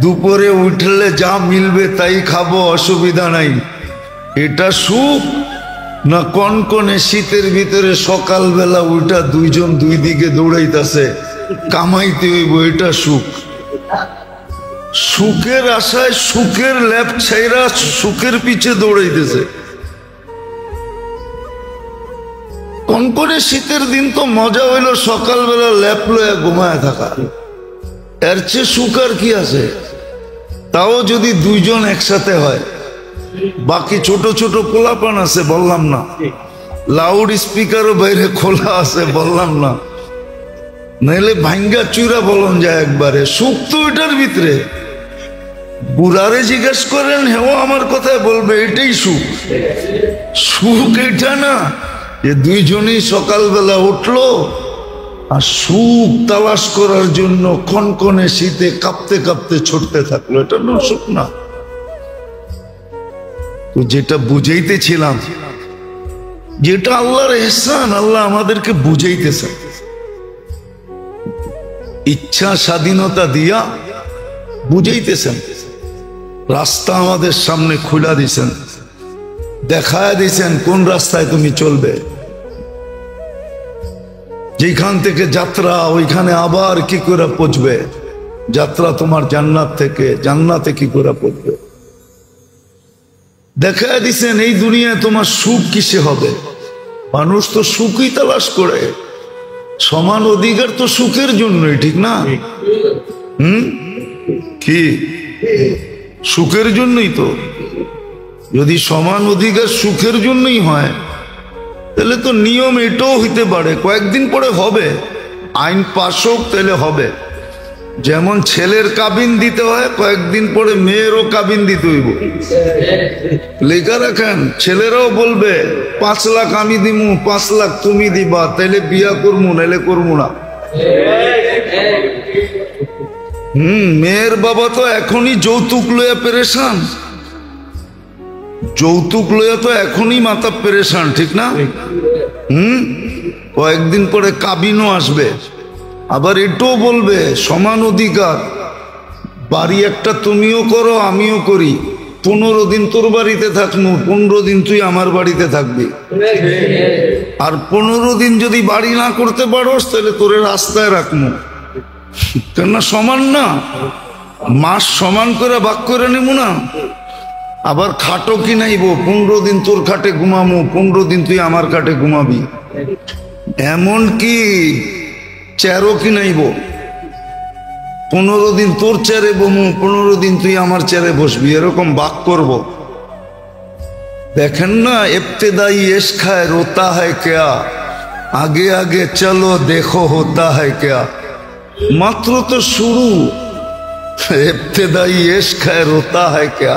দুপুরে উঠলে যা মিলবে তাই খাবো, অসুবিধা নাই। এটা সুখ না কনকনে শীতের ভিতরে সকালবেলা উঠা দুইজন দুই দিকে দৌড়াইতেছে, কামাইতে হইব, এটা সুখ? সুখের আশায় সুখের ল্যাপ ছাইরা সুখের পিছে দৌড়াইতেছে। কনকনে শীতের দিন তো মজা হইল সকালবেলা ল্যাপ লয়ে ঘুমায় থাকা, এর চেয়ে সুখ আর কি আছে? তাও যদি দুইজন একসাথে হয়। বাকি ছোট ছোট পোলাপান আছে বললাম না, লাউড স্পিকারও বাইরে খোলা আছে বললাম না, নাইলে ভাঙ্গা চুরা বলন যায় একবারে। সুখ তো এটার ভিতরে। বুড়ারে জিজ্ঞেস করেন, হেও আমার কথায় বলবে এটাই সুখ। সুখ এটা না যে দুইজনই সকালবেলা উঠলো আর সুখ তালাশ করার জন্য কনকনে শীতে কাঁপতে কাঁপতে ছুটতে থাকলো, এটা না সুখ না। তো যেটা বুঝাইতেছিলাম, যেটা আল্লাহর এহসান, আল্লাহ আমাদেরকে বুঝাইতেছেন, ইচ্ছা স্বাধীনতা দিয়া বুঝাইতেছেন, রাস্তা আমাদের সামনে খুলা দিছেন, দেখায় দিছেন কোন রাস্তায় তুমি চলবে। যেখান থেকে যাত্রা ওইখানে আবার কি করে পৌঁছবে, যাত্রা তোমার জান্নাত থেকে, জান্নাতে কি করে পৌঁছবে দেখায় দিছেন। এই দুনিয়ায় তোমার সুখ কিসে হবে? মানুষ তো সুখই তালাশ করে। সমান অধিকার তো সুখের জন্যই, ঠিক না? কি সুখের জন্যই তো। যদি সমান অধিকার সুখের জন্যই হয় তাহলে তো নিয়ম এটাও হইতে পারে কয়েকদিন পরে হবে, আইন পাশ হোক তাহলে হবে। যেমন ছেলের কাবিন দিতে হয়, কয়েকদিন পরে মেয়েরও কাবিন দিতে হইব। লেখা রাখেন, ছেলেরাও বলবে 5 লাখ আমি দিমু, 5 লাখ তুমি দিবা, তাইলে বিয়া করবো, নাইলে করবো না। মেয়ের বাবা তো এখনই যৌতুক লইয়া পেরেশান, যৌতুক লইয়া তো এখনই মাথা পেরেশান, ঠিক না? কয়েকদিন পরে কাবিনও আসবে। আবার এটাও বলবে সমান অধিকার, বাড়ি একটা তুমিও করো আমিও করি, 15 দিন তোর বাড়িতে থাকবো, 15 দিন তুই আমার বাড়িতে থাকবি। আর 15 দিন যদি বাড়ি না করতে পারোস তাহলে তোরে রাস্তায় রাখবো। কেননা সমান না, মাস সমান করে ভাগ করে নিব না। আবার খাটো কি নাইব, 15 দিন তোর খাটে ঘুমামো, 15 দিন তুই আমার খাটে ঘুমাবি। এমন কি চেয়ারও কি নাইব, 15 দিন তোর চেয়ারে বমু, 15 দিন তুই আমার চেয়ারে বসবি, এরকম ভাগ করব। দেখেন না, ইবতেদাই ইশক হ্যায় রোতা হ্যায় ক্যা, আগে আগে চলো দেখো হোতা হ্যায় ক্যা। মাত্র তো শুরু, ইবতেদাই ইশক হ্যায় রোতা হ্যায় ক্যা।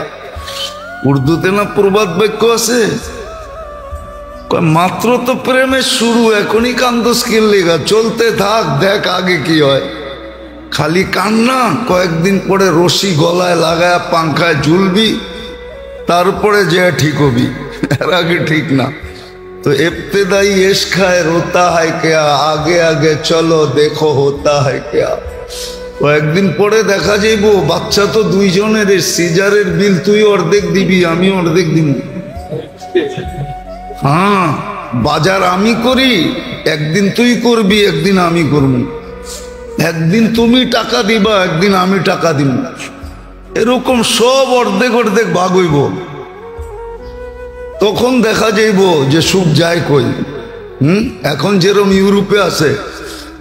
উর্দুতে না প্রবাদ বাক্য আছে, মাত্র তো প্রেমের শুরু, এখনই কান্দোস কি লেগা, চলতে থাক, দেখ আগে কি হয়। খালি কান্না, কয়েকদিন পরে রশি গলায় লাগায় পাংখায় ঝুলবি, তারপরে যে ঠিক হবি, এর আগে ঠিক না। তো ইবতেদাই ইশক হ্যায় রোতা হ্যায় ক্যা, আগে আগে চলো দেখো হোতা হ্যায় ক্যা। কয়েকদিন পরে দেখা যাইব বাচ্চা তো দুইজনের, সিজারের বিল তুই অর্ধেক দিবি, আমি অর্ধেক দিব। হ্যাঁ, বাজার আমি করি, একদিন তুই করবি, একদিন আমি করব। একদিন তুমি টাকা দিবা, একদিন আমি টাকা দিব। এরকম সব অর্ধেক অর্ধেক ভাগ হইব। তখন দেখা যাইব যে সুখ যায় কই। এখন যেরকম ইউরোপে আছে,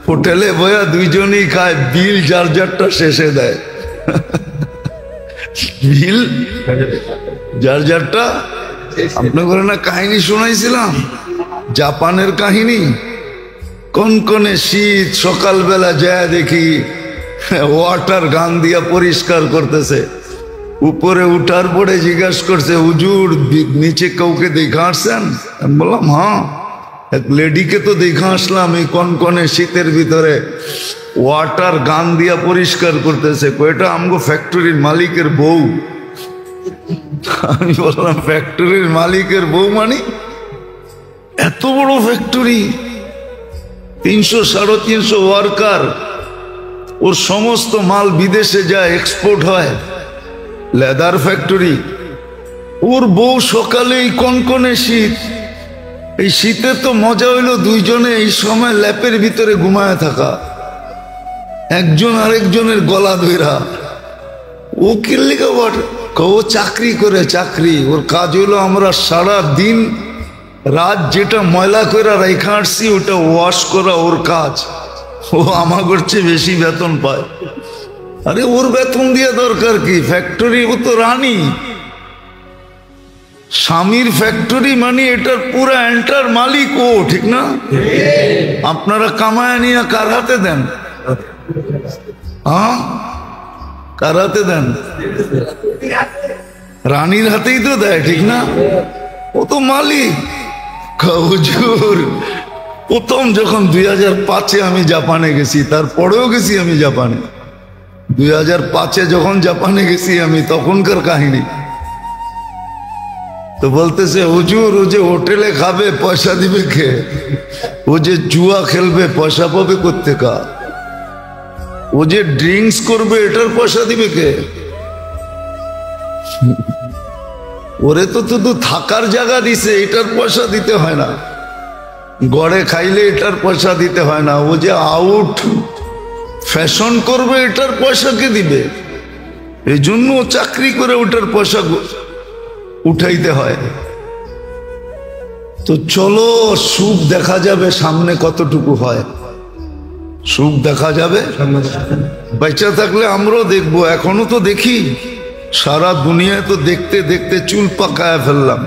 হোটেলে বয়া দুইজনই খায়, বিল যার যারটা শেষে দেয়। বিল যার যারটা। আপনাদের না কাহিনী শোনাইছিলাম, জাপানের কাহিনী। কনকনে শীত, সকালবেলা যায় দেখি ওয়াটার গান দিয়া পরিষ্কার করতেছে। উপরে উঠার পরে জিজ্ঞাসা করছে, হুজুর নিচে কাউকে দেখা আসছেন? আমি বললাম হ্যাঁ, এক লেডিকে তো দেখা আসলাম, এই কনকনে শীতের ভিতরে ওয়াটার গান দিয়া পরিষ্কার করতেছে। কয়টা আমগো ফ্যাক্টরির মালিকের বউ। আমি বললাম ফ্যাক্টরির মালিকের বউ মানে? এত বড় ফ্যাক্টরি, 300-350 ওয়ার্কার, ওর সমস্ত মাল বিদেশে যায়, এক্সপোর্ট হয়, লেদার ফ্যাক্টরি। ওর বউ সকালে এই কনকনে শীত, এই শীতে তো মজা হইলো দুইজনে এই সময় ল্যাপের ভিতরে ঘুমায় থাকা, একজন আরেকজনের গলা ধইরা। ও কিল্লিকা বট, ও চাকরি করে, চাকরি, ওর কাজ হইলো আমরা সারা দিন রাত যেটা ময়লা করে রেখে আসছি ওটা ওয়াশ করা ওর কাজ। ও আমার চেয়ে বেশি বেতন পায়। আরে ওর বেতন দিয়ে দরকার কি? ফ্যাক্টরি, ও তো রানী। স্বামীর ফ্যাক্টরি মানে এটার পুরো এন্টার মালিক ও, ঠিক না? আপনারা কামায় নিয়ে কার হাতে দেন? হ্যাঁ, কার হাতে দেন? রানীর হাতেই তো দেয়, ঠিক না? ও তো মালিক। হুজুর, প্রথম যখন 2005-এ আমি জাপানে গেছি, তারপরেও গেছি আমি জাপানে, 2005-এ যখন জাপানে গেছি আমি, তখনকার কাহিনী। তো বলতেছে, হুজুর ও যে হোটেলে খাবে পয়সা দিবে কে? ও যে জুয়া খেলবে পয়সা পাবে কোত্থেকা? ও যে ড্রিঙ্কস করবে এটার পয়সা দিবে কে? ওরে তো শুধু থাকার জায়গা দিছে, এটার পয়সা দিতে হয় না। গড়ে খাইলে এটার পয়সা দিতে হয় না। ও যে আউট ফ্যাশন করবে এটার পয়সা কে দিবে? এই জন্য চাকরি করে ওটার পয়সা উঠাইতে হয়। তো চলো, সুখ দেখা যাবে সামনে কতটুকু হয়, সুখ দেখা যাবে। বেঁচে থাকলে আমরাও দেখবো, এখনো তো দেখি। সারা দুনিয়ায় তো দেখতে দেখতে চুল পাকায় ফেললাম,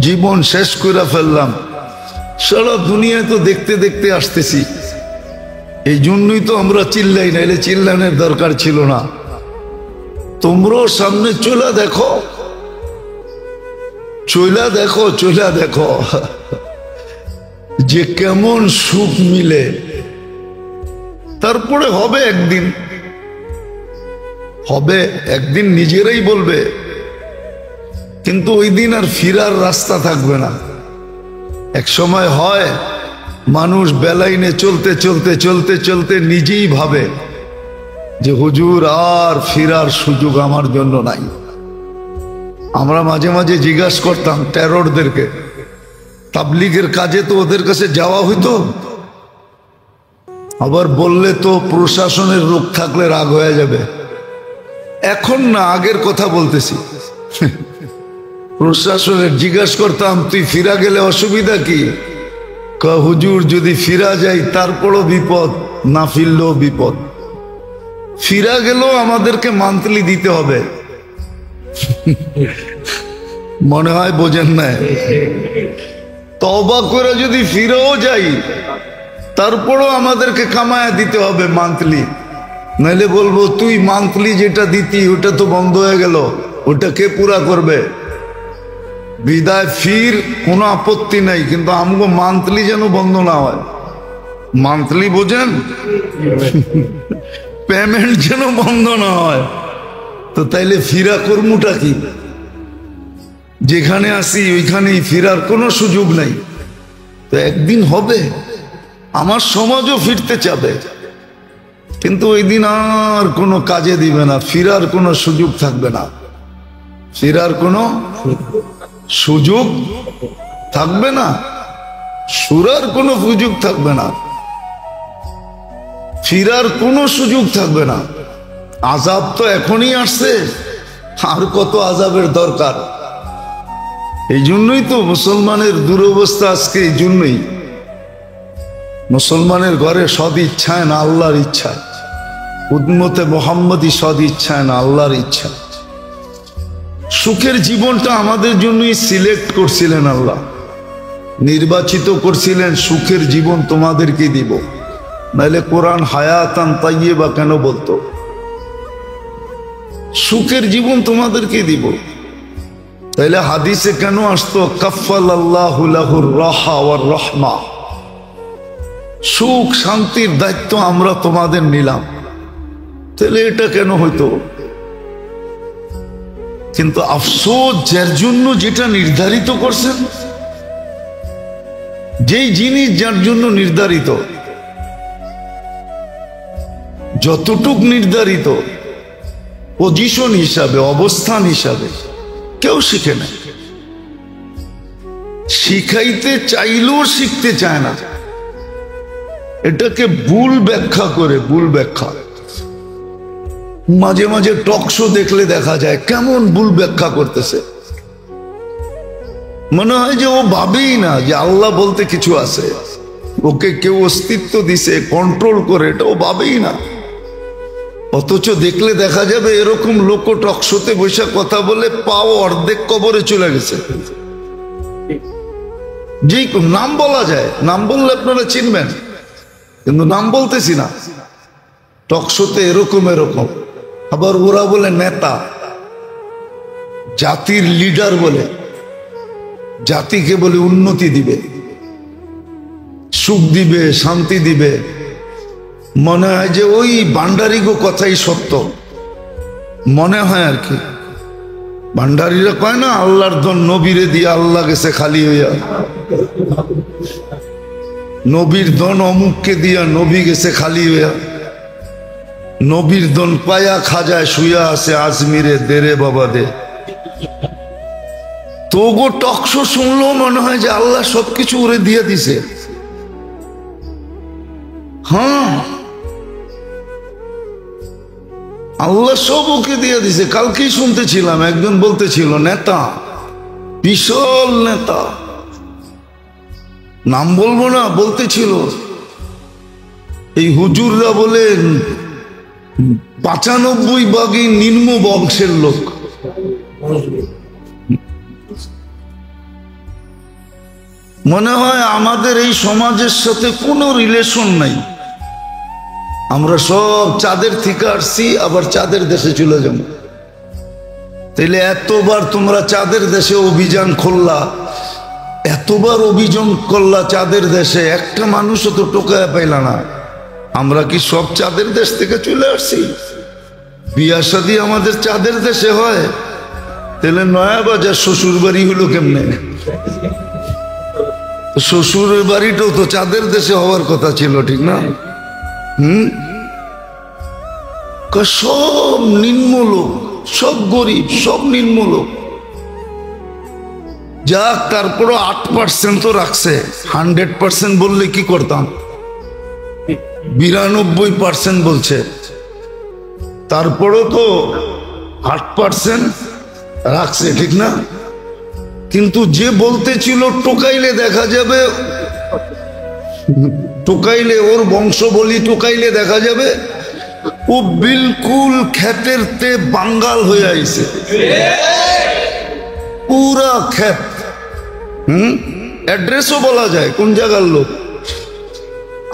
জীবন শেষ করে ফেললাম। সারা দুনিয়ায় তো দেখতে দেখতে আসতেছি। এই জন্যই তো আমরা চিল্লাই, নাইলে চিল্লানোর দরকার ছিল না। তোমরাও সামনে চলে দেখো, চইলা দেখো, চইলা দেখো যে কেমন সুখ মিলে। তারপরে হবে একদিন, হবে একদিন, নিজেরাই বলবে। কিন্তু ওই দিন আর ফিরার রাস্তা থাকবে না। এক সময় হয় মানুষ বেলাইনে চলতে চলতে চলতে চলতে নিজেই ভাবে যে হুজুর আর ফিরার সুযোগ আমার জন্য নাই। আমরা মাঝে মাঝে জিজ্ঞাসা করতাম টেররদেরকে, তাবলিগের কাজে তো ওদের কাছে যাওয়া হইতো, আবার বললে তো প্রশাসনের লোক থাকলে রাগ হয়ে যাবে। এখন না, আগের কথা বলতেছি। প্রশাসনের জিজ্ঞাসা করতাম, তুই ফিরা গেলে অসুবিধা কি? হুজুর যদি ফিরা যাই তারপরও বিপদ, না ফিরলেও বিপদ। ফিরা গেলেও আমাদেরকে মান্থলি দিতে হবে। মনে হয় বোঝেন না? তওবা করে যদি ফিরেও যাই তারপরও আমাদেরকে কামায়া দিতে হবে মান্থলি। নাইলে বলবো তুই মান্থলি যেটা দিতি ওটা তো বন্ধ হয়ে গেল, ওটা কে পুরা করবে? বিদায় ফির, কোনো আপত্তি নাই, কিন্তু আমগো মান্থলি যেন বন্ধ না হয়। মান্থলি বোঝেন? পেমেন্ট যেন বন্ধ না হয়। তো তাইলে ফিরা কর্মটা কি? যেখানে আসি ওইখানেই ফিরার কোনো সুযোগ নাই। তো একদিন হবে, আমার সমাজও ফিরতে চাবে, কিন্তু ওই দিন আর কোনো কাজে দিবে না, ফিরার কোনো সুযোগ থাকবে না। ফিরার কোনো সুযোগ থাকবে না, সুরার কোনো সুযোগ থাকবে না, ফিরার কোনো সুযোগ থাকবে না। আযাব তো এখনই আসছে, আর কত আযাবের দরকার? এই জন্যই তো মুসলমানের দুরবস্থা আজকে। এই জন্যই মুসলমানের ঘরে সদ ইচ্ছায় না আল্লাহর ইচ্ছা, উম্মতে মুহাম্মদী সদ ইচ্ছায় না আল্লাহর ইচ্ছা। সুখের জীবনটা আমাদের জন্যই সিলেক্ট করছিলেন আল্লাহ, নির্বাচিত করছিলেন। সুখের জীবন তোমাদেরকে দিব, নাহলে কোরআন হায়াতান তাইয়্যিবা কেন বলতো? সুখের জীবন তোমাদেরকে দিব, তাইলে হাদিসে কেন আসতো কাফফালাল্লাহু লাহুর রাহা ওয়ার রাহমা? সুখ শান্তির দায়িত্ব আমরা তোমাদের নিলাম, তাহলে এটা কেন হইতো? কিন্তু আফসোস, যার জন্য যেটা নির্ধারিত করছেন, যেই জিনিস যার জন্য নির্ধারিত, যতটুক নির্ধারিত পজিশন হিসাবে, অবস্থান হিসাবে কেউ শিখে না। শিখাইতে চাইলেও শিখতে চায় না। এটাকে ভুল ব্যাখ্যা করে, ভুল ব্যাখ্যা। মাঝে মাঝে টক শো দেখলে দেখা যায় কেমন ভুল ব্যাখ্যা করতেছে। মনে হয় যে ও ভাবেই না যে আল্লাহ বলতে কিছু আছে, ওকে কেউ অস্তিত্ব দিছে, কন্ট্রোল করে, এটা ও ভাবেই না। অথচ দেখলে দেখা যাবে এরকম লোক টক শোতে বসে কথা বলে পাও অর্ধেক কবরে চলে গেছে। যেই নাম বলা যায়, নাম বললে আপনারা চিনবেন, কিন্তু নাম বলতেছি না। টক শোতে এরকম এরকম। আবার ওরা বলে নেতা, জাতির লিডার বলে, জাতিকে বলে উন্নতি দিবে, সুখ দিবে, শান্তি দিবে। মনে হয় যে ওই ভান্ডারিগো কথাই সত্য, মনে হয় আর কি। ভান্ডারীরা কয় না, আল্লাহর ধন নবীরে দিয়ে আল্লাহ গেছে খালি হইয়া, নবীর ধন অমুককে দিয়া নবী গেছে খালি হইয়া। নবীর ধন পায়া খাজায় শুয়া আছে আজমিরে, দেরে বাবা দে। তো গো টকশো শুনলেও মনে হয় যে আল্লাহ সবকিছু ওরে দিয়ে দিছে। হ্যাঁ, আল্লাহ সব ওকে দিয়ে দিছে। কালকেই শুনতেছিলাম একজন বলতেছিল নেতা, বিশাল নেতা, নাম বলবো না, বলতেছিল এই হুজুররা বলেন 95 ভাগই নিম্ন বংশের লোক। মনে হয় আমাদের এই সমাজের সাথে কোনো রিলেশন নাই। আমরা সব চাঁদের থেকে আসছি, আবার চাঁদের দেশে চলে যাব। তাইলে এতবার তোমরা চাঁদের দেশে অভিযান করলা, এতবার অভিযান করলা চাঁদের দেশে, একটা মানুষও তো টোকায় পাইলা না। আমরা কি সব চাঁদের দেশ থেকে চলে আসছি? বিয়া শাদী আমাদের চাঁদের দেশে হয়, তাহলে নয়াবাজার শ্বশুর বাড়ি হলো কেমনে? শ্বশুরের বাড়িটাও তো চাঁদের দেশে হওয়ার কথা ছিল, ঠিক না? সব নিম্ন লোক, সব গরিব, সব নিম্ন লোক। যাক, তারপরও 8% তো রাখছে। 100% বললে কি করতাম? 92% বলছে, তারপরও তো 8% রাখছে, ঠিক না? কিন্তু যে বলতেছিল টোকাইলে দেখা যাবে, টোকাইলে ওর বংশ বলি, টোকাইলে দেখা যাবে ও বিলকুল ক্ষেতের তে বাঙ্গাল হয়ে আইছে, পুরা ক্ষেত। অ্যাড্রেসও বলা যায় কোন জায়গার লোক।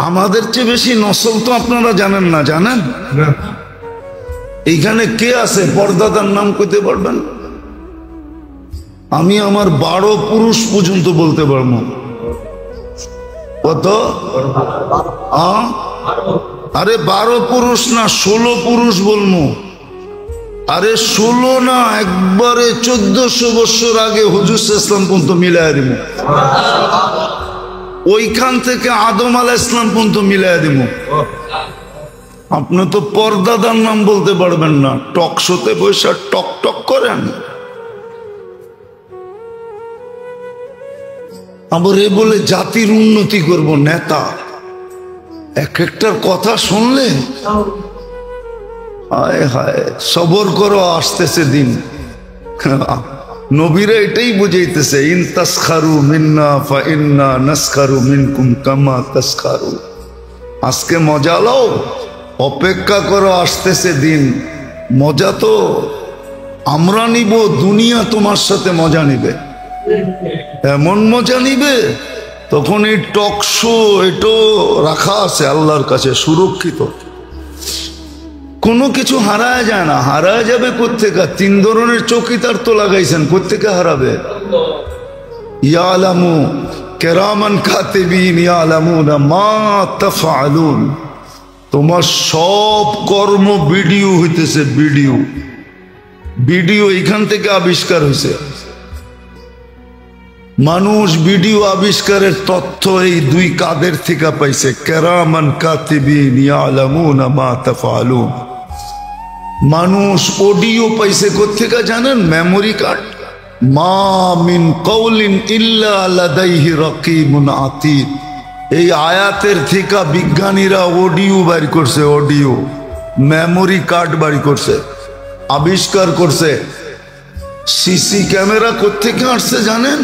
আমাদের চেয়ে বেশি নসল তো আপনারা জানেন না, জানেন? এইখানে কে আছে পর্দাদার নাম কইতে পারবেন? আমি আমার 12 পুরুষ পর্যন্ত বলতে পারবো। কত? আরে 12 পুরুষ না, 16 পুরুষ বলবো। আরে 16 না, একবারে 1400 বছর আগে হুজুর ইসলাম পর্যন্ত মিলাই দিব। ওইখান থেকে আদম আলাইহিস সালাম পর্যন্ত মিলাই দিব। আপনি তো পর্দাদার নাম বলতে পারবেন না, টক শোতে বসে টক টক করেন। আবার এ বলে জাতির উন্নতি করব, নেতা। এক একটার কথা শুনলে হায় হায়, সবর করো, আসতেছে দিন। নবীরা এটাই বুঝাইতেছে, ইন তাসখারু মিন্না ফা ইন্না নাসখারু মিনকুম কামা তাসখারু। আজকে মজা লও, অপেক্ষা করো, আসতেছে দিন। মজা তো আমরা নিব, দুনিয়া তোমার সাথে মজা নিবে, এমন মজা নিবে। তখন এই টক শো এটাও রাখা আছে আল্লাহর কাছে সুরক্ষিত, কোনো কিছু হারায় যায় না। হারায় যাবে কোত্থেকে? 3 ধরনের চৌকিদার তো লাগাইছেন, কোত্থেকে হারাবে? ইয়ালামু কিরামান কাতিবিন ইয়ালামুনা মা তাফআলুন। তোমার সব কর্ম ভিডিও হইতেছে, ভিডিও ভিডিও এখান থেকে আবিষ্কার হয়েছে। মানুষ ভিডিও আবিষ্কারের তথ্য এই দুই কাদের থেকে পাইছে, কিরামান কাতিবিন ইয়ালামুনা মা তাফআলুন। মানুষ অডিও পাইছে কোত্থেকে জানেন? Memory card. মা মিন কওলিন ইল্লা লাদাইহি রাকিবুন আতীদ। এই আয়াতের থেকে বিজ্ঞানীরা অডিও বাইর করছে, অডিও মেমোরি কার্ড বাইর করছে, আবিষ্কার করছে। সিসি ক্যামেরা কোত্থেকে আসছে জানেন?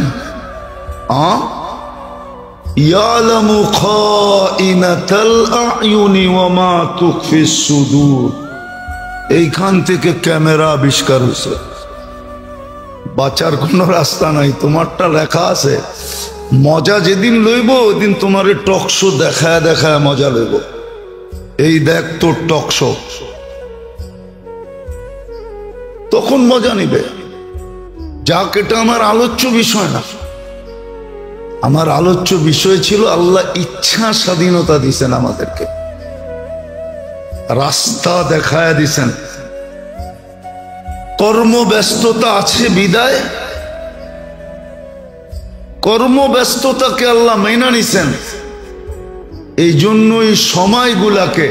ইয়ালামু খাইনাতাল আয়ুনি ওয়া মা তুখফিস সুদূর। এইখান থেকে ক্যামেরা আবিষ্কার হয়েছে। বাঁচার কোনো রাস্তা নাই, তোমারটা লেখা আছে। মজা যেদিন লইব ওইদিন তোমারে টকশো দেখায় দেখায় মজা লইব। এই দেখ তোর টকশো, তখন মজা নিবে। যাক, এটা আমার আলোচ্য বিষয় না। আমার আলোচ্য বিষয় ছিল আল্লাহ ইচ্ছা স্বাধীনতা দিছেন আমাদেরকে, রাস্তা দেখায় দিছেন। কর্মব্যস্ততা আছে বিদায়, কর্মব্যস্ততাকে আল্লাহ মেনে নিছেন। এই জন্যই সময়গুলাকে,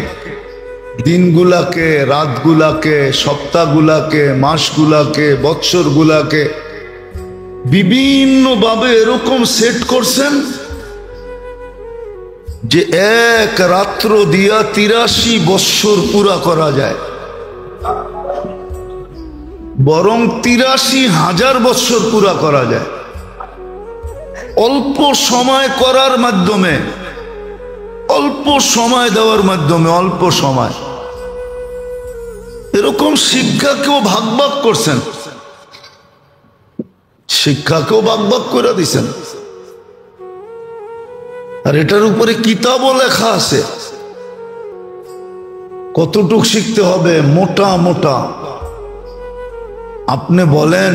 দিনগুলাকে, রাতগুলাকে, সপ্তাহগুলাকে, মাসগুলাকে, বৎসরগুলাকে বিভিন্নভাবে এরকম সেট করছেন যে এক রাত্র দিয়া ৮৩ বৎসর পুরা করা যায়, বরং ৮৩,০০০ বৎসর পুরা করা যায় অল্প সময় করার মাধ্যমে, অল্প সময় দেওয়ার মাধ্যমে। অল্প সময় এরকম শিক্ষাকেও ভাগ ভাগ করছেন, শিক্ষাকেও ভাগ ভাগ করে দিছেন। আর এটার উপরে কিতাবও লেখা আছে কতটুক শিখতে হবে, মোটা মোটা। আপনি বলেন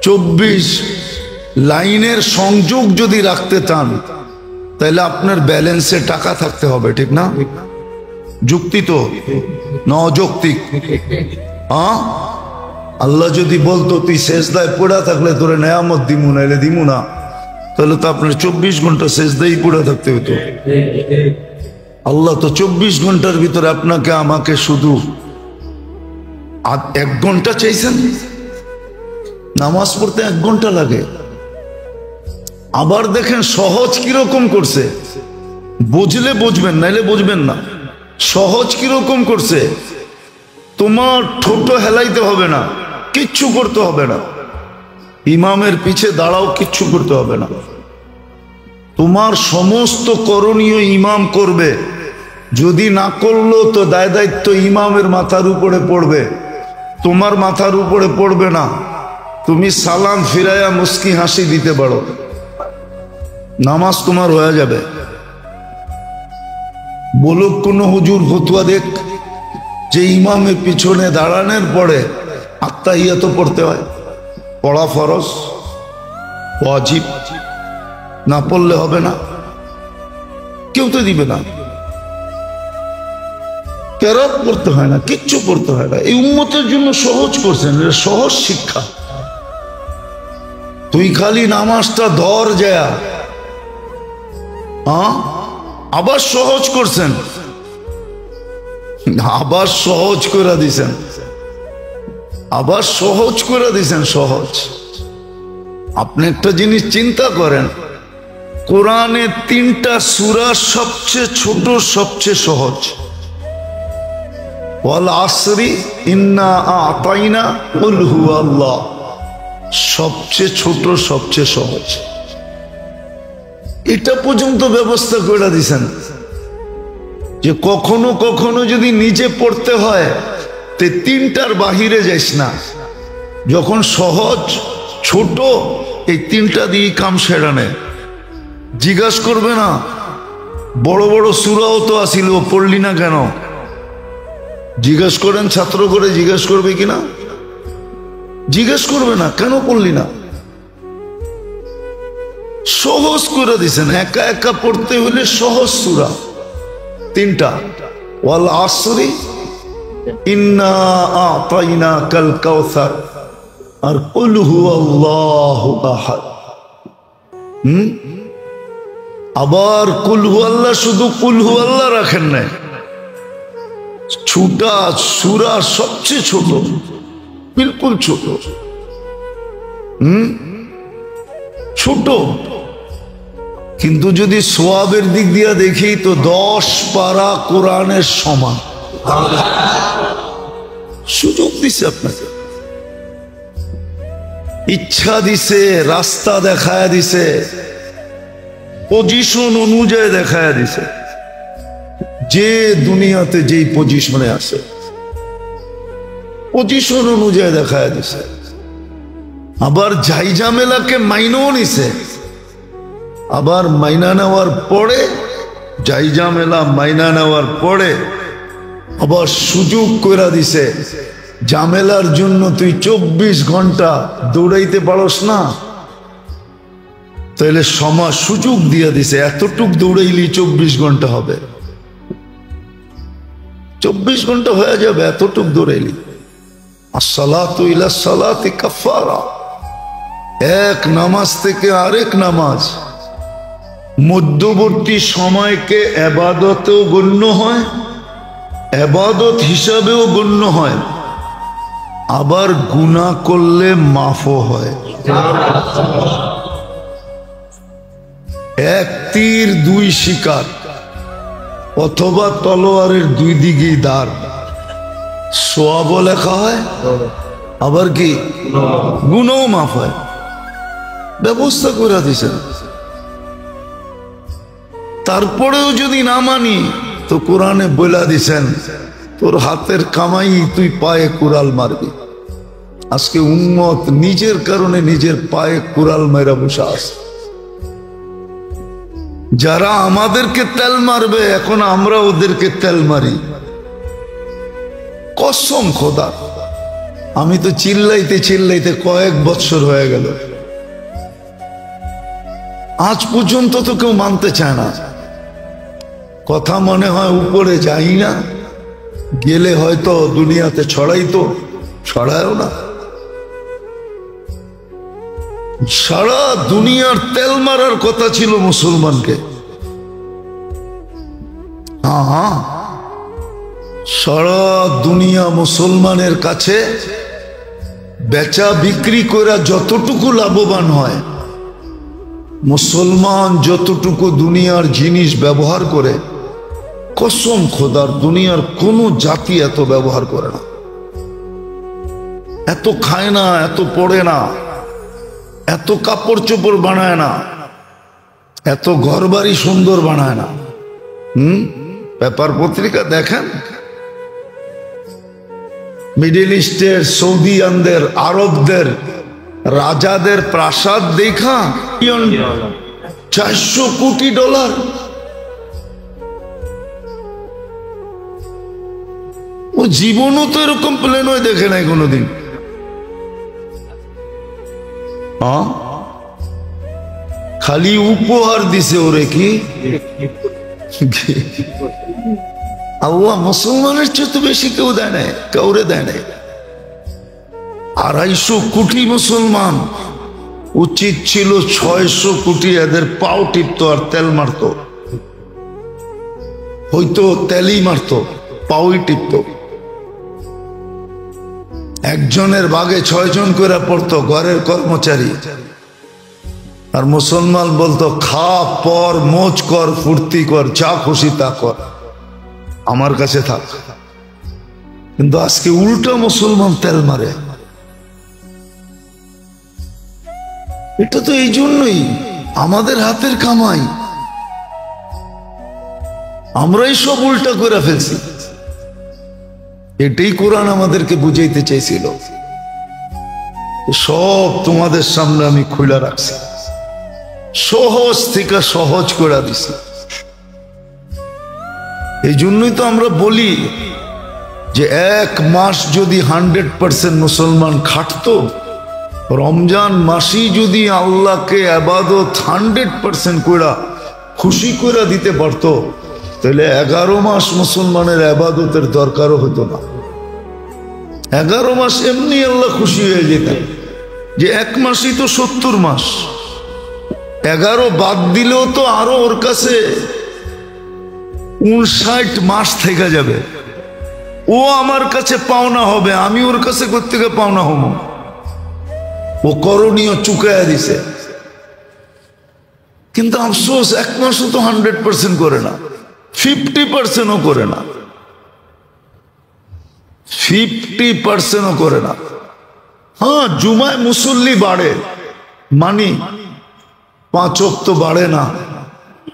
২৪ লাইনের সংযোগ যদি রাখতে চান তাহলে আপনার ব্যালেন্সে টাকা থাকতে হবে, ঠিক না? যুক্তি তো না অযৌক্তিক? আল্লাহ যদি বলতো তুই সেজদায় পড়া থাকলে তোরে নেয়ামত দিমু, নাইলে দিমু না, তাহলে তো আপনার ২৪ ঘন্টা সেজদাই পড়া থাকতে হতো। আল্লাহ তো ২৪ ঘন্টার ভিতরে আপনাকে আমাকে শুধু ১ ঘন্টা চাইছেন। নামাজ পড়তে ১ ঘন্টা লাগে। আবার দেখেন সহজ কিরকম করছে, বুঝলে বুঝবেন, নাইলে বুঝবেন না। সহজ কিরকম করছে, তোমার ঠোঁট হেলাইতে হবে না, কিচ্ছু করতে হবে না। ইমামের পিছে দাঁড়াও, কিচ্ছু করতে হবে না। তোমার সমস্ত করণীয় ইমাম করবে। যদি না করলো তো দায় দায়িত্ব ইমামের মাথার উপরে পড়বে, তোমার মাথার উপরে পড়বে না। তুমি সালাম ফিরাইয়া মুস্কি হাসি দিতে পারো, নামাজ তোমার হয়ে যাবে। বলুক কোন হুজুর ফতুয়া দেখ যে ইমামের পিছনে দাঁড়ানোর পরে আত্তাহিয়াত পড়তে হয়, পড়া ফরজ, ওয়াজিব, না পড়লে হবে না। কেউ তো দিবে না। কেরাত পড়তে হয় না, কিচ্ছু পড়তে হয় না। এই উম্মতের জন্য সহজ করছেন, সহজ শিক্ষা। তুই খালি নামাজটা ধর যায়, আবার সহজ করছেন, আবার সহজ করে দিছেন, আবার সহজ করে দিছেন। সহজ। আপনি একটা জিনিস চিন্তা করেন, কোরআনে ৩টা সূরা সবচেয়ে ছোট, সবচেয়ে সহজ। ওয়াল আসরি ইন্না আ'তাইনা কুল হুয়াল্লাহ, সবচেয়ে ছোট, সবচেয়ে সহজ। এটা পর্যন্ত ব্যবস্থা করে দিছেন যে কখনো কখনো যদি নিজে পড়তে হয় তে ৩টার বাহিরে যাইস না। যখন সহজ ছোট, এই ৩টা দিয়ে কাম সেরা নেয়। জিজ্ঞাসা করবে না বড় বড় সূরাও তো আসিল, পড়লি না কেন? জিজ্ঞেস করেন, ছাত্র করে জিজ্ঞেস করবে কিনা? জিজ্ঞেস করবে না, কেন পড়লি না? সহজ করে দিছেন। একা একা পড়তে হলে সহজ সূরা ৩টা। ওয়াল আসরি ইন্না আ'তাইনাকাল কাউসার, আর কুল হুয়াল্লাহু আহাদ। আবার কুল হুয়াল্লাহ শুধু কুল হুয়াল্লাহ রাখেন নাই, ছোটা সূরা সবচেয়ে ছোট, বিলকুল ছোট, ছোট, কিন্তু যদি সোয়াবের দিক দিয়ে দেখি তো 10 পারা কোরআনের সমান। সুযোগ দিছে আপনাকে, ইচ্ছা দিছে, রাস্তা দেখায় দিছে, পজিশন অনুযায়ী দেখায় দিছে, যে দুনিয়াতে যেই পজিশনে আছে পজিশন অনুযায়ী দেখায় দিছে। আবার ঝাইঝামেলাকে মাইনাও নিছে, আবার মাইনা নেওয়ার পরে, ঝাইঝামেলা মাইনা নেওয়ার পরে আবার সুযোগ করে দিছে, ঝামেলার জন্য তুই 24 ঘন্টা দৌড়াইতে পারস না, তাহলে সময় সুযোগ দিয়ে দিছে, এতটুক দৌড়াইলি 24 ঘন্টা হবে, 24 ঘন্টা হয়ে যাবে, এতটুক দৌড়াইলি। আসসালাতু ইলা সালাতি কাফারা, এক নামাজ থেকে আরেক নামাজ, মধ্যবর্তী সময়কে ইবাদতেও গণ্য হয়, ইবাদত হিসাবেও গণ্য হয়, আবার গুনাহ করলে মাফও হয়। এক তীর দুই শিকার, অথবা তলোয়ারের দুই দিকেই ধার, সওয়াবও লেখা হয়, আবার কি গুনাহও মাফ হয়। ব্যবস্থা করে দিয়েছেন। তারপরেও যদি না মানি তো কোরআনে বলে দিছেন তোর হাতের কামাই তুই পায়ে কুড়াল মারবি। আজকে উম্মত নিজের কারণে নিজের পায়ে কুড়াল মেরা বসে আছে। যারা আমাদেরকে তেল মারবে এখন আমরা ওদেরকে তেল মারি। কসম খোদা, আমি তো চিল্লাইতে চিল্লাইতে কয়েক বছর হয়ে গেল, আজ পর্যন্ত তো কেউ মানতে চায় না। কথা মনে হয় উপরে যাই না, গেলে হয়তো দুনিয়াতে ছড়াইতো, ছড়ায়ও না। সারা দুনিয়ার তেল মারার কথা ছিল মুসলমানকে। হ্যাঁ, সারা দুনিয়া মুসলমানের কাছে বেচা বিক্রি করে যতটুকু লাভবান হয়, মুসলমান যতটুকু দুনিয়ার জিনিস ব্যবহার করে, কসম খোদার দুনিয়ার কোনো জাতি এত ব্যবহার করে না, এত খায় না, এত পড়ে না, এত কাপড় চোপড় বানায় না, এত ঘরবাড়ি সুন্দর বানায় না। পেপার পত্রিকা দেখেন, মিডল ইস্টের, সৌদিয়ানদের, আরবদের রাজাদের প্রাসাদ দেখা $400 কোটি। ও জীবনও তো এরকম প্লেনও দেখে নাই কোনোদিন। খালি উপহার দিছে ওরে, কি আল্লাহ মুসলমানের চেয়ে তো বেশি কেউ দেয় নাই, কাউরে দেয় নাই। 250 কোটি মুসলমান, উচিত ছিল 600 কোটি এদের পাও টিপতো আর তেল মারতো, হয়তো তেলই মারতো, পাওই টিপতো। একজনের ভাগে 6 জন করে পড়তো, ঘরের কর্মচারী। আর মুসলমান বলতো খা, পর, মোজ কর, ফুর্তি কর, যা খুশি তা কর, আমার কাছে থাক। কিন্তু আজকে উল্টা মুসলমান তেল মারে। এটা তো এই জন্যই আমাদের হাতের কামাই, আমরাই সব উল্টা করে ফেলছি। এটাই কোরআন আমাদেরকে বুঝাইতে চাইছিল। সব তোমাদের সামনে আমি খুলে রাখছি, সহজ থেকে সহজ করে দিছি। এই জন্যই তো আমরা বলি যে 1 মাস যদি 100% মুসলমান খাটতো, রমজান মাসই যদি আল্লাহকে ইবাদত 100% কইরা খুশি করে দিতে পারতো, তাহলে 11 মাস মুসলমানের ইবাদতের দরকারও হতো না। 11 মাস এমনি আল্লাহ খুশি হয়ে যেতেন। যে এক মাসই তো 70 মাস, 11 বাদ দিলেও তো আরো ওর কাছে 59 মাস থেকে যাবে। ও আমার কাছে পাওনা হবে, আমি ওর কাছে কোত্থেকে পাওনা হব? ও করণীয় চুকাইয়া দিছে। কিন্তু আফসোস, এক মাসও তো 100% করে না, 50%ও করে না, 50%ও করে না। হ্যাঁ, জুমায় মুসল্লি বাড়ে, মানি 5 ওয়াক্ত বাড়ে না,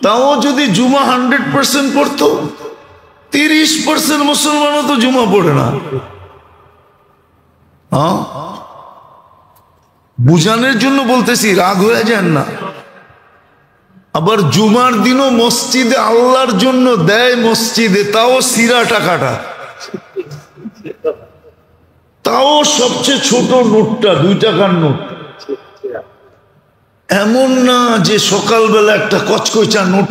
তাও যদি জুমা 100% পড়তো, 30% মুসলমানও তো জুমা পড়ে না। হ্যাঁ, বুঝানোর জন্য বলতেছি, রাগ হয়ে যান না। আবার জুমার দিনও মসজিদে আল্লাহর জন্য দেয় মসজিদে, তাও সিরা টাকাটা, তাও সবচেয়ে ছোট নোটটা, 2 টাকার নোট। এমন না যে সকালবেলা একটা কচকচা নোট